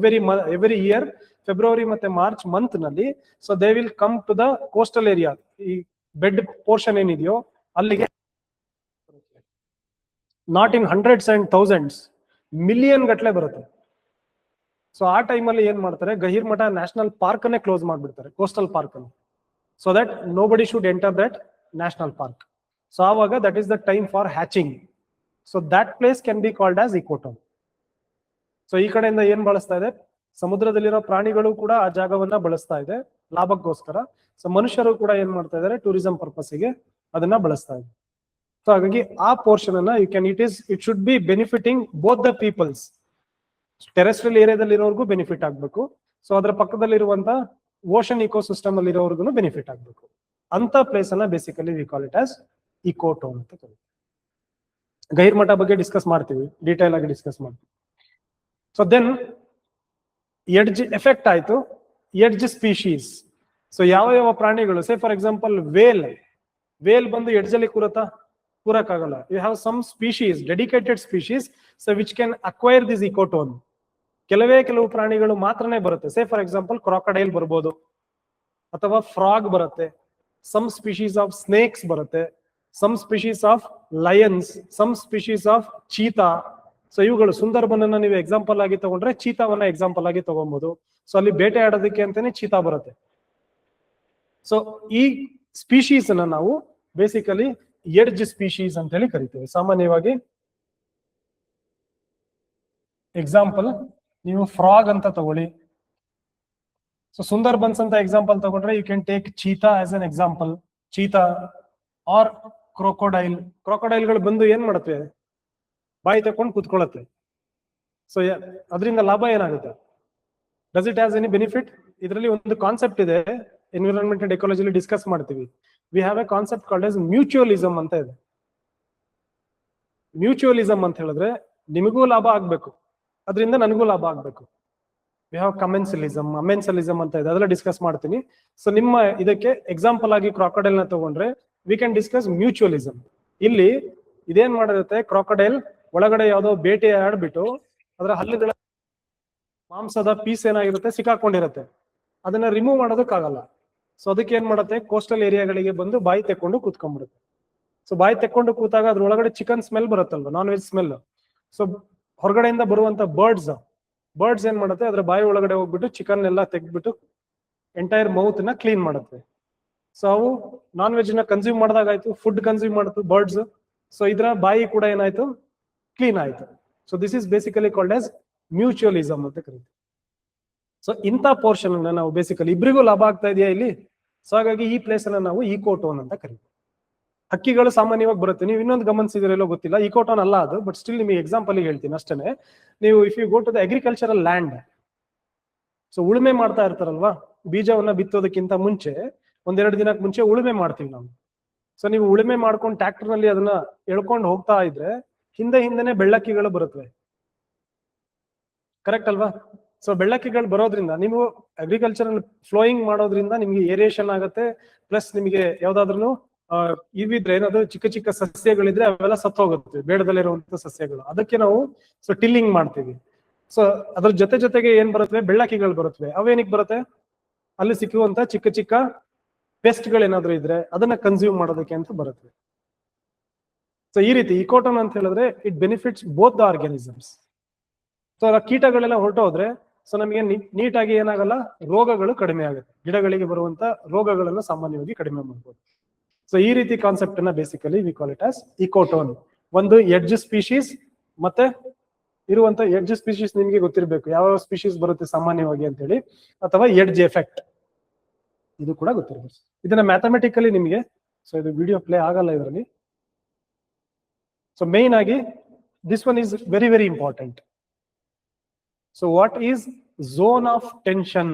every year February ಮತ್ತೆ ಮಾರ್ಚ್ ಮಂತ್ ನಲ್ಲಿ. So they will come to the coastal area, ಈ ಬೆಡ್ ಪೋರ್ಷನ್ ಏನಿದೆಯೋ ಅಲ್ಲಿಗೆ, not in hundreds and thousands, million ಗಟ್ಲೆ ಬರುತ್ತೆ. So ಆ ಟೈಮಲ್ಲಿ ಏನ್ ಮಾಡ್ತಾರೆ, ಗಹಿರ್ಮಠ ನ್ಯಾಷನಲ್ ಪಾರ್ಕ್ ಅನ್ನೇ ಕ್ಲೋಸ್ ಮಾಡ್ಬಿಡ್ತಾರೆ, ಕೋಸ್ಟಲ್ ಪಾರ್ಕ್ ಅನ್ನು, so that nobody should enter that national park. So ಆವಾಗ that is the time for hatching. So that place can be called as ecotone. So ಈ ಕಡೆಯಿಂದ ಏನ್ ಬಳಸ್ತಾ ಇದೆ, ಸಮುದ್ರದಲ್ಲಿರೋ ಪ್ರಾಣಿಗಳು ಕೂಡ ಆ ಜಾಗವನ್ನ ಬಳಸ್ತಾ ಇದೆ ಲಾಭಕ್ಕೋಸ್ಕರ. ಸೊ ಮನುಷ್ಯರು ಕೂಡ ಏನ್ ಮಾಡ್ತಾ ಇದಾರೆ, ಟೂರಿಸಂ ಪರ್ಪಸ್ಗೆ ಅದನ್ನ ಬಳಸ್ತಾ ಇದೆ. ಸೊ ಹಾಗಾಗಿ ಆ ಪೋರ್ಷನ್ ಅನ್ನ it should be benefiting both the peoples. Terrestrial ಏರಿಯಾದಲ್ಲಿ ಇರೋರ್ಗೂ ಬೆನಿಫಿಟ್ ಆಗ್ಬೇಕು, ಸೊ ಅದರ ಪಕ್ಕದಲ್ಲಿರುವಂತ ಓಷನ್ ಇಕೋಸಿಸ್ಟಮ್ ಅಲ್ಲಿ ಇರೋರ್ಗು ಬೆನಿಫಿಟ್ ಆಗ್ಬೇಕು. ಅಂತ ಪ್ಲೇಸ್ ಅನ್ನ basically we call it as ecotone ಅಂತ ಕರೀತೀವಿ. ಗಹಿರ್ಮಠ ಬಗ್ಗೆ ಡಿಸ್ಕಸ್ ಮಾಡ್ತೀವಿ, ಡೀಟೇಲ್ ಆಗಿ ಡಿಸ್ಕಸ್ ಮಾಡ್ತೀವಿ. ಸೊ ದೆನ್ ಎಡ್ಜ್ ಎಫೆಕ್ಟ್ ಆಯ್ತು, ಎಡ್ಜ್ ಸ್ಪೀಶೀಸ್. ಸೊ ಯಾವ ಯಾವ ಪ್ರಾಣಿಗಳು, ಸೇ ಫಾರ್ ಎಕ್ಸಾಂಪಲ್ ವೇಲ್ ಬಂದು ಎಡ್ಜ್ ಅಲ್ಲಿ ಕೂರಕ್ಕಾಗಲ್ಲ. You have some species, dedicated species, so which can acquire this ecotone. ಕೆಲವು ಪ್ರಾಣಿಗಳು ಮಾತ್ರನೇ ಬರುತ್ತೆ. ಸೇ ಫಾರ್ ಎಕ್ಸಾಂಪಲ್ ಕ್ರಾಕೊಡೈಲ್ ಬರ್ಬೋದು, ಅಥವಾ ಫ್ರಾಗ್ ಬರುತ್ತೆ, ಸಮ್ ಸ್ಪೀಶೀಸ್ ಆಫ್ ಸ್ನೇಕ್ಸ್ ಬರುತ್ತೆ, some species of lions, some species of cheetah. So ಇವುಗಳು ಸುಂದರ್ಬನ್ ಅನ್ನ ನೀವು ಎಕ್ಸಾಂಪಲ್ ಆಗಿ ತಗೊಂಡ್ರೆ ಚೀತಾವನ್ನ ಎಕ್ಸಾಂಪಲ್ ಆಗಿ ತಗೊಬಹುದು. ಸೊ ಅಲ್ಲಿ ಬೇಟೆ ಆಡೋದಕ್ಕೆ ಅಂತಾನೆ ಚೀತಾ ಬರುತ್ತೆ. ಸೊ ಈ ಸ್ಪೀಶೀಸ್ ಅನ್ನ ನಾವು ಬೇಸಿಕಲಿ ಎಡ್ಜ್ ಸ್ಪೀಶೀಸ್ ಅಂತ ಹೇಳಿ ಕರಿತೀವಿ. ಸಾಮಾನ್ಯವಾಗಿ ಎಕ್ಸಾಂಪಲ್ ನೀವು ಫ್ರಾಗ್ ಅಂತ ತಗೊಳ್ಳಿ. ಸೊ ಸುಂದರ್ಬನ್ಸ್ ಅಂತ ಎಕ್ಸಾಂಪಲ್ ತಗೊಂಡ್ರೆ you can take cheetah as an example, cheetah or crocodile. ಕ್ರೊಕೊಡೈಲ್ಗಳು ಬಂದು ಏನ್ ಮಾಡುತ್ತೆ, ಬಾಯಿ ತಕೊಂಡು ಕೂತ್ಕೊಳ್ಳುತ್ತೆ. ಸೊ ಅದರಿಂದ ಲಾಭ ಏನಾಗುತ್ತೆ, does it has any benefit? ಇದರಲ್ಲಿ ಒಂದು ಕಾನ್ಸೆಪ್ಟ್ ಇದೆ, ಎನ್ವಿರಾನ್ಮೆಂಟ್ ಅಂಡ್ ಎಕಾಲಜಿಲಿ ಡಿಸ್ಕಸ್ ಮಾಡ್ತೀವಿ. We have a concept called as mutualism ಅಂತ ಇದೆ. ಮ್ಯೂಚುವಲಿಸಮ್ ಅಂತ ಹೇಳಿದ್ರೆ ನಿಮಗೂ ಲಾಭ ಆಗ್ಬೇಕು, ಅದರಿಂದ ನನಗೂ ಲಾಭ ಆಗ್ಬೇಕು. ವಿ ಹ್ಯಾವ್ ಕಮೆನ್ಸಲಿಸಮ್, ಅಮೆನ್ಸಲಿಸಮ್ ಅಂತ ಇದೆ, ಅದೆಲ್ಲ ಡಿಸ್ಕಸ್ ಮಾಡ್ತೀನಿ. ಸೊ ನಿಮ್ಮ ಇದಕ್ಕೆ ಎಕ್ಸಾಂಪಲ್ ಆಗಿ ಕ್ರಾಕೊಡೈಲ್ ನ ತಗೊಂಡ್ರೆ ವಿ ಕ್ಯಾನ್ ಡಿಸ್ಕಸ್ ಮ್ಯೂಚುವಲಿಸಮ್. ಇಲ್ಲಿ ಇದೇನ್ ಮಾಡಿರುತ್ತೆ, ಕ್ರಾಕೊಡೈಲ್ ಒಳಗಡೆ ಯಾವ್ದೋ ಬೇಟೆ ಆಡ್ಬಿಟ್ಟು ಅದರ ಹಲ್ಲುಗಳ ಮಾಂಸದ ಪೀಸ್ ಏನಾಗಿರುತ್ತೆ ಸಿಕ್ಕಾಕೊಂಡಿರುತ್ತೆ, ಅದನ್ನ ರಿಮೂವ್ ಮಾಡೋದಕ್ಕಾಗಲ್ಲ. ಸೊ ಅದಕ್ಕೆ ಏನ್ ಮಾಡುತ್ತೆ, ಕೋಸ್ಟಲ್ ಏರಿಯಾಗಳಿಗೆ ಬಂದು ಬಾಯಿ ತೆಕ್ಕೊಂಡು ಕೂತ್ಕೊಂಡ್ಬಿಡುತ್ತೆ. ಸೊ ಬಾಯಿ ತೆಕ್ಕೊಂಡು ಕೂತಾಗ ಅದ್ರೊಳಗಡೆ ಚಿಕನ್ ಸ್ಮೆಲ್ ಬರುತ್ತಲ್ವ, ನಾನ್ ವೆಜ್ ಸ್ಮೆಲ್. ಸೊ ಹೊರಗಡೆಯಿಂದ ಬರುವಂತ ಬರ್ಡ್ಸ್ ಏನ್ ಮಾಡುತ್ತೆ, ಅದ್ರ ಬಾಯಿ ಒಳಗಡೆ ಹೋಗ್ಬಿಟ್ಟು ಚಿಕನ್ ಎಲ್ಲ ತೆಗ್ದ್ಬಿಟ್ಟು ಎಂಟೈರ್ ಮೌತ್ ನ ಕ್ಲೀನ್ ಮಾಡುತ್ತೆ. ಸೊ ಅವು ನಾನ್ ವೆಜ್ ನ ಕನ್ಸ್ಯೂಮ್ ಮಾಡಿದಾಗಾಯ್ತು, ಫುಡ್ ಕನ್ಸ್ಯೂಮ್ ಮಾಡುತ್ತೆ ಬರ್ಡ್ಸ್. ಸೊ ಇದ್ರ ಬಾಯಿ ಕೂಡ ಏನಾಯ್ತು, ಕ್ಲೀನ್ ಆಯ್ತು. So this is basically called as mutualism ಅಂತ ಕರೀತೀವಿ. ಸೊ ಇಂಥ ಪೋರ್ಷನ್ ಅನ್ನ ನಾವು ಬೇಸಿಕಲಿ ಇಬ್ಬರಿಗೂ ಲಾಭ ಆಗ್ತಾ ಇದೆಯಾ ಇಲ್ಲಿ. ಸೊ ಹಾಗಾಗಿ ಈ ಪ್ಲೇಸ್ ಅನ್ನ ನಾವು ಇಕೋಟೋನ್ ಅಂತ ಕರೀತೀವಿ. ಹಕ್ಕಿಗಳು ಸಾಮಾನ್ಯವಾಗಿ ಬರುತ್ತೆ. ನೀವು ಇನ್ನೊಂದು ಗಮನಿಸಿದ್ರೆಲ್ಲೋ ಗೊತ್ತಿಲ್ಲ, ಇಕೋಟೋನ್ ಅಲ್ಲ ಅದು, ಬಟ್ ಸ್ಟಿಲ್ ನಿಮಗೆ ಎಕ್ಸಾಂಪಲ್ ಹೇಳ್ತೀನಿ ಅಷ್ಟೇ. ನೀವು if you go to the agricultural land, so ಉಳುಮೆ ಮಾಡ್ತಾ ಇರ್ತಾರಲ್ವಾ, ಬೀಜವನ್ನ ಬಿತ್ತೋದಕ್ಕಿಂತ ಮುಂಚೆ 1-2 ದಿನಕ್ಕೆ ಮುಂಚೆ ಉಳುಮೆ ಮಾಡ್ತೀವಿ ನಾವು. ಸೊ ನೀವು ಉಳುಮೆ ಮಾಡ್ಕೊಂಡು ಟ್ರ್ಯಾಕ್ಟರ್ ನಲ್ಲಿ ಅದನ್ನ ಎಳ್ಕೊಂಡು ಹೋಗ್ತಾ ಇದ್ರೆ ಹಿಂದೆನೆ ಬೆಳ್ಳಕ್ಕಿಗಳು ಬರುತ್ತವೆ, ಕರೆಕ್ಟ್ ಅಲ್ವಾ? ಸೊ ಬೆಳ್ಳಕ್ಕಿಗಳು ಬರೋದ್ರಿಂದ ನೀವು ಅಗ್ರಿಕಲ್ಚರಲ್ ಫ್ಲೋಯಿಂಗ್ ಮಾಡೋದ್ರಿಂದ ನಿಮ್ಗೆ ಏರಿಯೇಷನ್ ಆಗುತ್ತೆ. ಪ್ಲಸ್ ನಿಮಗೆ ಯಾವ್ದಾದ್ರು ಇವಿದ್ರೆ ಏನಾದ್ರು ಚಿಕ್ಕ ಚಿಕ್ಕ ಸಸ್ಯಗಳಿದ್ರೆ ಅವೆಲ್ಲ ಸತ್ತು ಹೋಗುತ್ತೆ, ಬೇಡದಲ್ಲಿರುವಂತ ಸಸ್ಯಗಳು. ಅದಕ್ಕೆ ನಾವು ಸೊ ಟಿಲ್ಲಿಂಗ್ ಮಾಡ್ತೀವಿ. ಸೊ ಅದ್ರ ಜೊತೆಗೆ ಏನ್ ಬರುತ್ತವೆ, ಬೆಳ್ಳಕ್ಕಿಗಳು ಬರುತ್ತವೆ. ಅವೇನಿಗೆ ಬರುತ್ತೆ, ಅಲ್ಲಿ ಸಿಕ್ಕುವಂತ ಚಿಕ್ಕ ಚಿಕ್ಕ ಪೆಸ್ಟ್ ಗಳೇನಾದ್ರೂ ಇದ್ರೆ ಅದನ್ನ ಕನ್ಸ್ಯೂಮ್ ಮಾಡೋದಕ್ಕೆ ಅಂತ ಬರುತ್ತೆ. ಸೊ ಈ ರೀತಿ ಇಕೋಟೋನ್ ಅಂತ ಹೇಳಿದ್ರೆ it benefits both the organisms. So ಕೀಟಗಳೆಲ್ಲ ಹೊರಟೋದ್ರೆ ಸೊ ನಮಗೆ ನೀಟಾಗಿ ಏನಾಗಲ್ಲ, ರೋಗಗಳು ಕಡಿಮೆ ಆಗುತ್ತೆ. ಗಿಡಗಳಿಗೆ ಬರುವಂತ ರೋಗಗಳನ್ನು ಸಾಮಾನ್ಯವಾಗಿ ಕಡಿಮೆ ಮಾಡ್ಬೋದು. ಸೊ ಈ ರೀತಿ ಕಾನ್ಸೆಪ್ಟ್ ಅನ್ನ basically we call it as ecotone. ಒಂದು ಎಡ್ಜ್ ಸ್ಪೀಶೀಸ್ ಮತ್ತೆ ಇರುವಂತ ಎಡ್ಜ್ ಸ್ಪೀಶೀಸ್ ನಿಮ್ಗೆ ಗೊತ್ತಿರಬೇಕು, ಯಾವ ಸ್ಪೀಶೀಸ್ ಬರುತ್ತೆ ಸಾಮಾನ್ಯವಾಗಿ ಅಂತ ಹೇಳಿ, ಅಥವಾ ಎಡ್ಜ್ ಎಫೆಕ್ಟ್ ಇದು ಕೂಡ ಗೊತ್ತಿರಬೇಕು. ಇದನ್ನ ಮ್ಯಾಥಮೆಟಿಕಲಿ ನಿಮಗೆ, ಸೊ ಇದು ವಿಡಿಯೋ ಪ್ಲೇ ಆಗಲ್ಲ ಇದರಲ್ಲಿ. ಸೊ ಮೇನ್ ಆಗಿ this one is very very important. So what is zone of tension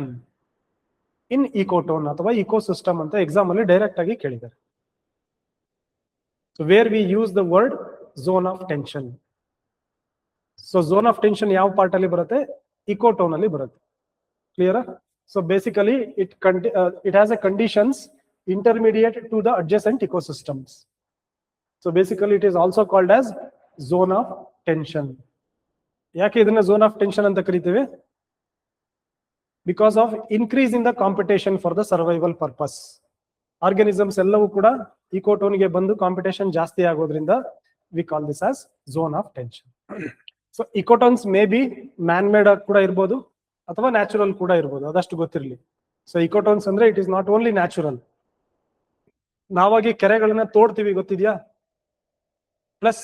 in ecotone ಅಥವಾ ಇಕೋಸಿಸ್ಟಮ್ ಅಂತ ಎಕ್ಸಾಮ್ ಅಲ್ಲಿ ಡೈರೆಕ್ಟ್ ಆಗಿ ಕೇಳಿದ್ದಾರೆ. So where we use the word zone of tension. So zone of tension ಯಾವ part ಅಲ್ಲಿ ಬರುತ್ತೆ? Ecotone ಅಲ್ಲಿ ಬರುತ್ತೆ. Clear? So basically it has A conditions intermediate to the adjacent ecosystems. So basically it is also called as zone of tension. ಯಾಕೆ ಇದನ್ನ zone of tension ಅಂತ ಕರೀತೀವಿ? Because of increase in the competition for the survival purpose. Organisms ಎಲ್ಲವೂ ಕೂಡ ecotone ಗೆ ಬಂದು competition ಜಾಸ್ತಿ ಆಗೋದ್ರಿಂದ we call this as zone of tension. So ecotons may be man made ಕೂಡ ಇರಬಹುದು ಅಥವಾ ನ್ಯಾಚುರಲ್ ಕೂಡ ಇರಬಹುದು, ಅದಷ್ಟು ಗೊತ್ತಿರಲಿ. ಸೊ ಇಕೋಟೋನ್ಸ್ ಅಂದ್ರೆ it is not only natural. ನಾವಾಗಿ ಕೆರೆಗಳನ್ನ ತೋಡ್ತೀವಿ, ಗೊತ್ತಿದ್ಯಾ? ಪ್ಲಸ್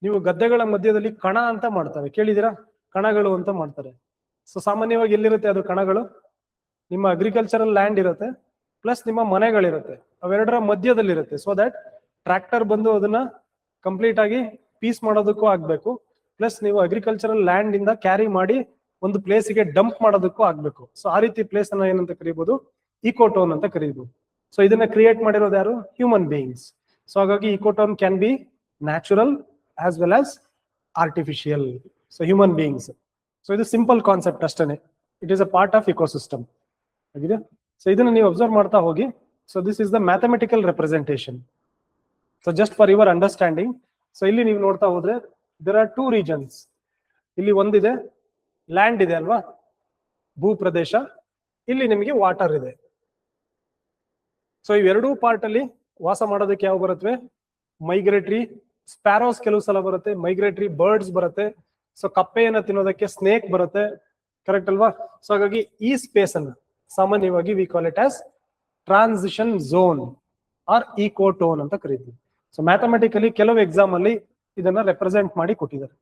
ನೀವು ಗದ್ದೆಗಳ ಮಧ್ಯದಲ್ಲಿ ಕಣ ಅಂತ ಮಾಡ್ತಾರೆ, ಕೇಳಿದಿರಾ? ಕಣಗಳು ಅಂತ ಮಾಡ್ತಾರೆ. ಸೊ ಸಾಮಾನ್ಯವಾಗಿ ಎಲ್ಲಿರುತ್ತೆ ಅದು ಕಣಗಳು? ನಿಮ್ಮ ಅಗ್ರಿಕಲ್ಚರಲ್ ಲ್ಯಾಂಡ್ ಇರುತ್ತೆ, ಪ್ಲಸ್ ನಿಮ್ಮ ಮನೆಗಳಿರುತ್ತೆ, ಅವೆರಡರ ಮಧ್ಯದಲ್ಲಿರುತ್ತೆ. ಸೊ ದಟ್ ಟ್ರ್ಯಾಕ್ಟರ್ ಬಂದು ಅದನ್ನ ಕಂಪ್ಲೀಟ್ ಆಗಿ ಪೀಸ್ ಮಾಡೋದಕ್ಕೂ ಆಗ್ಬೇಕು, ಪ್ಲಸ್ ನೀವು ಅಗ್ರಿಕಲ್ಚರಲ್ ಲ್ಯಾಂಡ್ ಇಂದ ಕ್ಯಾರಿ ಮಾಡಿ ಒಂದು ಪ್ಲೇಸ್ಗೆ ಡಂಪ್ ಮಾಡೋದಕ್ಕೂ ಆಗ್ಬೇಕು. ಸೊ ಆ ರೀತಿ ಪ್ಲೇಸ್ ಅನ್ನ ಏನಂತ ಕರೀಬಹುದು? ಇಕೋಟೋನ್ ಅಂತ ಕರೀಬಹುದು. ಸೊ ಇದನ್ನ ಕ್ರಿಯೇಟ್ ಮಾಡಿರೋದು ಯಾರು? Human beings. ಸೊ ಹಾಗಾಗಿ ecotone can be natural as well as artificial. So human beings. So ಇದು ಸಿಂಪಲ್ ಕಾನ್ಸೆಪ್ಟ್ ಅಷ್ಟೇ. It is a part of ecosystem ಆಗಿದೆ. ಸೊ ಇದನ್ನ ನೀವು ಅಬ್ಸರ್ವ್ ಮಾಡ್ತಾ ಹೋಗಿ. So this is the mathematical representation. So just for your understanding. So ಇಲ್ಲಿ ನೀವು ನೋಡ್ತಾ ಹೋದ್ರೆ ದೇರ್ ಆರ್ 2 ರೀಜನ್ಸ್. ಇಲ್ಲಿ ಒಂದಿದೆ ಲ್ಯಾಂಡ್ ಇದೆ ಅಲ್ವಾ, ಭೂ ಪ್ರದೇಶ. ಇಲ್ಲಿ ನಿಮಗೆ ವಾಟರ್ ಇದೆ. ಸೊ ಇವೆರಡೂ ಪಾರ್ಟ್ ಅಲ್ಲಿ ವಾಸ ಮಾಡೋದಕ್ಕೆ ಯಾವ ಬರುತ್ತವೆ? ಮೈಗ್ರೇಟರಿ ಸ್ಪ್ಯಾರೋಸ್ ಕೆಲವು ಸಲ ಬರುತ್ತೆ, ಮೈಗ್ರೇಟರಿ ಬರ್ಡ್ಸ್ ಬರುತ್ತೆ. ಸೊ ಕಪ್ಪೆಯನ್ನ ತಿನ್ನೋದಕ್ಕೆ ಸ್ನೇಕ್ ಬರುತ್ತೆ, ಕರೆಕ್ಟ್ ಅಲ್ವಾ? ಸೊ ಹಾಗಾಗಿ ಈ ಸ್ಪೇಸ್ ಅನ್ನ ಸಾಮಾನ್ಯವಾಗಿ we call it as transition zone or ecotone ಅಂತ ಕರೀತೀವಿ. ಸೊ ಮ್ಯಾಥಮೆಟಿಕಲಿ ಕೆಲವು ಎಕ್ಸಾಮ್ ಅಲ್ಲಿ ಇದನ್ನ ರೆಪ್ರೆಸೆಂಟ್ ಮಾಡಿ ಕೊಟ್ಟಿದ್ದಾರೆ.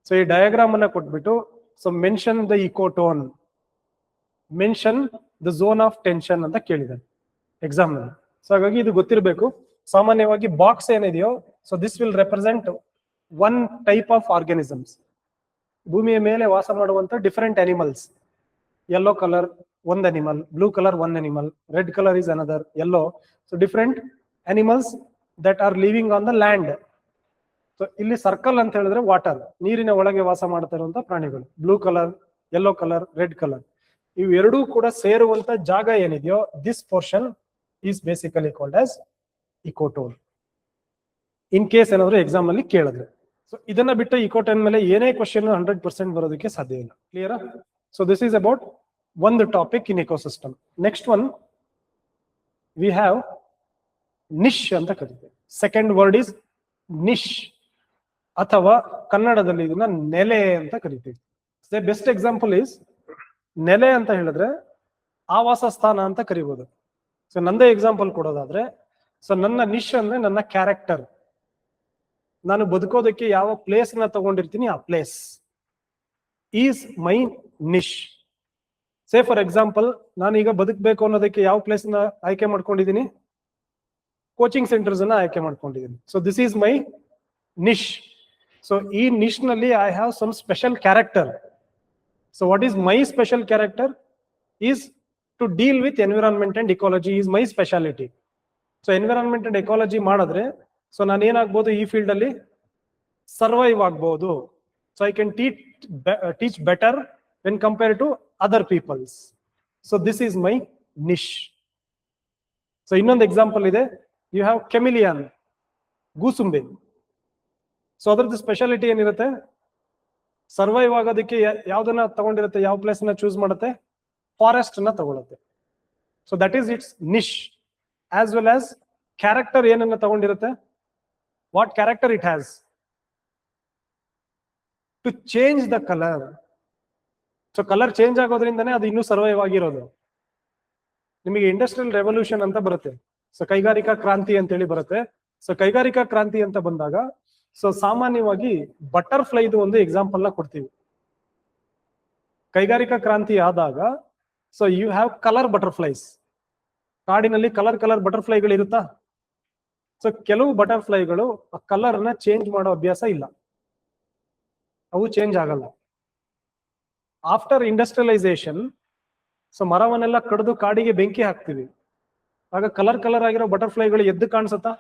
ಸೊ ಈ ಡಯಾಗ್ರಾಮ್ ಅನ್ನ ಕೊಟ್ಬಿಟ್ಟು, so mention the ecotone, mention the zone of tension ಅಂತ ಕೇಳಿದ್ದಾರೆ ಎಕ್ಸಾಮ್ ನಲ್ಲಿ. ಸೊ ಹಾಗಾಗಿ ಇದು ಗೊತ್ತಿರಬೇಕು. ಸಾಮಾನ್ಯವಾಗಿ ಬಾಕ್ಸ್ ಏನಿದೆಯೋ, so this will represent one type of organisms. ಭೂಮಿಯ ಮೇಲೆ ವಾಸ ಮಾಡುವಂತ different animals. Yellow colour one animal, blue color one animal, red color is another, yellow. So different animals that are living on the land. So ಇಲ್ಲಿ circle ಅಂತ ಹೇಳಿದ್ರೆ water, ನೀರಿನ ಒಳಗೆ ವಾಸ ಮಾಡ್ತಾ ಇರುವಂತ ಪ್ರಾಣಿಗಳು. Blue colour, yellow colour, red colour, ಇವೆರಡೂ ಕೂಡ ಸೇರುವಂತ ಜಾಗ ಏನಿದೆಯೋ, this portion is basically called as ecotone. In case ಏನಾದ್ರು ಎಕ್ಸಾಮ್ ಅಲ್ಲಿ ಕೇಳಿದ್ರೆ. ಸೊ ಇದನ್ನ ಬಿಟ್ಟು ಇಕೋಟೋನ್ ಮೇಲೆ ಏನೇ ಕ್ವಶನ್ 100% ಬರೋದಕ್ಕೆ ಸಾಧ್ಯ ಇಲ್ಲ. Clear? So this is about ಒಂದು topic in ecosystem. Next one we have niche ಅಂತ ಕರೀತೀವಿ. ಸೆಕೆಂಡ್ ವರ್ಡ್ ಇಸ್ ನಿಶ್, ಅಥವಾ ಕನ್ನಡದಲ್ಲಿ ಇದನ್ನ ನೆಲೆ ಅಂತ ಕರಿತೀವಿ. ಬೆಸ್ಟ್ ಎಕ್ಸಾಂಪಲ್ ಈಸ್ ನೆಲೆ ಅಂತ ಹೇಳಿದ್ರೆ ಆವಾಸ ಸ್ಥಾನ ಅಂತ ಕರಿಬಹುದು. ಸೊ ನಂದೇ ಎಕ್ಸಾಂಪಲ್ ಕೊಡೋದಾದ್ರೆ, ಸೊ ನನ್ನ ನಿಶ್ ಅಂದ್ರೆ ನನ್ನ ಕ್ಯಾರೆಕ್ಟರ್. ನಾನು ಬದುಕೋದಕ್ಕೆ ಯಾವ ಪ್ಲೇಸ್ ನ ತಗೊಂಡಿರ್ತೀನಿ, ಆ place is my niche. Say for example, ನಾನೀಗ ಬದುಕಬೇಕು ಅನ್ನೋದಕ್ಕೆ ಯಾವ ಪ್ಲೇಸ್ ನ ಆಯ್ಕೆ ಮಾಡ್ಕೊಂಡಿದ್ದೀನಿ, ಕೋಚಿಂಗ್ ಸೆಂಟರ್ಸ್ ಅನ್ನ ಆಯ್ಕೆ ಮಾಡ್ಕೊಂಡಿದ್ದೀನಿ. So this is my niche. So ಈ ನಿಶ್ ನಲ್ಲಿ I have some special character. So what is my special character is to deal with environment and ecology is my speciality. So environment and ecology ಮಾಡಿದ್ರೆ, so ನಾನು ಏನಾಗ್ಬೋದು, ಈ field ಅಲ್ಲಿ survive ಆಗ್ಬಹುದು. So I can teach better when compare to other peoples. So this is my niche. So ಇನ್ನೊಂದು example ಇದೆ, you have chameleon, ಗೂಸುಂಬೆ. So ಅದ್ರದ್ದು speciality ಏನಿರುತ್ತೆ, ಸರ್ವೈವ್ ಆಗೋದಕ್ಕೆ ಯಾವ್ದನ್ನ ತಗೊಂಡಿರುತ್ತೆ, ಯಾವ ಪ್ಲೇಸ್ ನ ಚೂಸ್ ಮಾಡುತ್ತೆ, ಫಾರೆಸ್ಟ್ ನ ತಗೊಳುತ್ತೆ. So that is its niche. As well as character ಏನನ್ನ ತಗೊಂಡಿರುತ್ತೆ, what character it has, to change the colour. So colour change ಆಗೋದ್ರಿಂದನೇ ಅದು ಇನ್ನೂ ಸರ್ವೈವ್ ಆಗಿರೋದು. ನಿಮಗೆ ಇಂಡಸ್ಟ್ರಿಯಲ್ ರೆವಲ್ಯೂಷನ್ ಅಂತ ಬರುತ್ತೆ, ಸೊ ಕೈಗಾರಿಕಾ ಕ್ರಾಂತಿ ಅಂತೇಳಿ ಬರುತ್ತೆ. ಸೊ ಕೈಗಾರಿಕಾ ಕ್ರಾಂತಿ ಅಂತ ಬಂದಾಗ ಸೊ ಸಾಮಾನ್ಯವಾಗಿ ಬಟರ್ಫ್ಲೈದು ಒಂದು ಎಕ್ಸಾಂಪಲ್ ನ ಕೊಡ್ತೀವಿ. ಕೈಗಾರಿಕಾ ಕ್ರಾಂತಿ ಆದಾಗ so you have colour butterflies. ಕಾಡಿನಲ್ಲಿ ಕಲರ್ ಬಟರ್ಫ್ಲೈಗಳು ಇರುತ್ತಾ? ಸೊ ಕೆಲವು ಬಟರ್ಫ್ಲೈಗಳು ಆ ಕಲರ್ ನ ಚೇಂಜ್ ಮಾಡೋ ಅಭ್ಯಾಸ ಇಲ್ಲ, ಅವು ಚೇಂಜ್ ಆಗಲ್ಲ. ಆಫ್ಟರ್ ಇಂಡಸ್ಟ್ರಿಯಲೈಸೇಷನ್ ಸೊ ಮರವನ್ನೆಲ್ಲ ಕಡಿದು ಕಾಡಿಗೆ ಬೆಂಕಿ ಹಾಕ್ತಿವಿ, ಆಗ ಕಲರ್ ಆಗಿರೋ ಬಟರ್ಫ್ಲೈಗಳು ಎದ್ದು ಕಾಣಿಸುತ್ತಾ?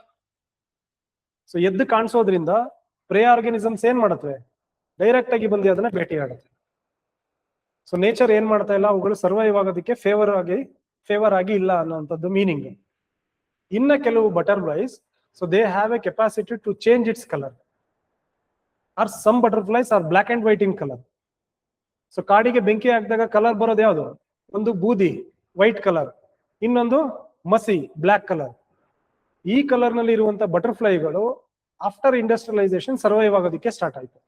ಸೊ ಎದ್ದು ಕಾಣಿಸೋದ್ರಿಂದ ಪ್ರೇ ಆರ್ಗನಿಸಮ್ಸ್ ಏನ್ ಮಾಡುತ್ತವೆ? ಡೈರೆಕ್ಟ್ ಆಗಿ ಬಂದು ಅದನ್ನ ಭೇಟಿ ಆಗುತ್ತೆ. ಸೊ ನೇಚರ್ ಏನ್ ಮಾಡ್ತಾ ಇಲ್ಲ, ಅವುಗಳು ಸರ್ವೈವ್ ಆಗೋದಕ್ಕೆ ಫೇವರ್ ಆಗಿ ಇಲ್ಲ ಅನ್ನೋಂಥದ್ದು ಮೀನಿಂಗ್. ಇನ್ನ ಕೆಲವು butterflies so they have a capacity to change its colour. Or some butterflies are black and white in colour. So ಕಾಡಿಗೆ ಬೆಂಕಿ ಹಾಕಿದಾಗ ಕಲರ್ ಬರೋದು ಯಾವುದು? ಒಂದು ಬೂದಿ ವೈಟ್ ಕಲರ್, ಇನ್ನೊಂದು ಮಸಿ ಬ್ಲಾಕ್ ಕಲರ್. ಈ ಕಲರ್ ನಲ್ಲಿ ಇರುವಂತ ಬಟರ್ಫ್ಲೈಗಳು ಆಫ್ಟರ್ ಇಂಡಸ್ಟ್ರಿಯಲೈಸೇಷನ್ ಸರ್ವೈವ್ ಆಗೋದಕ್ಕೆ ಸ್ಟಾರ್ಟ್ ಆಯ್ತು.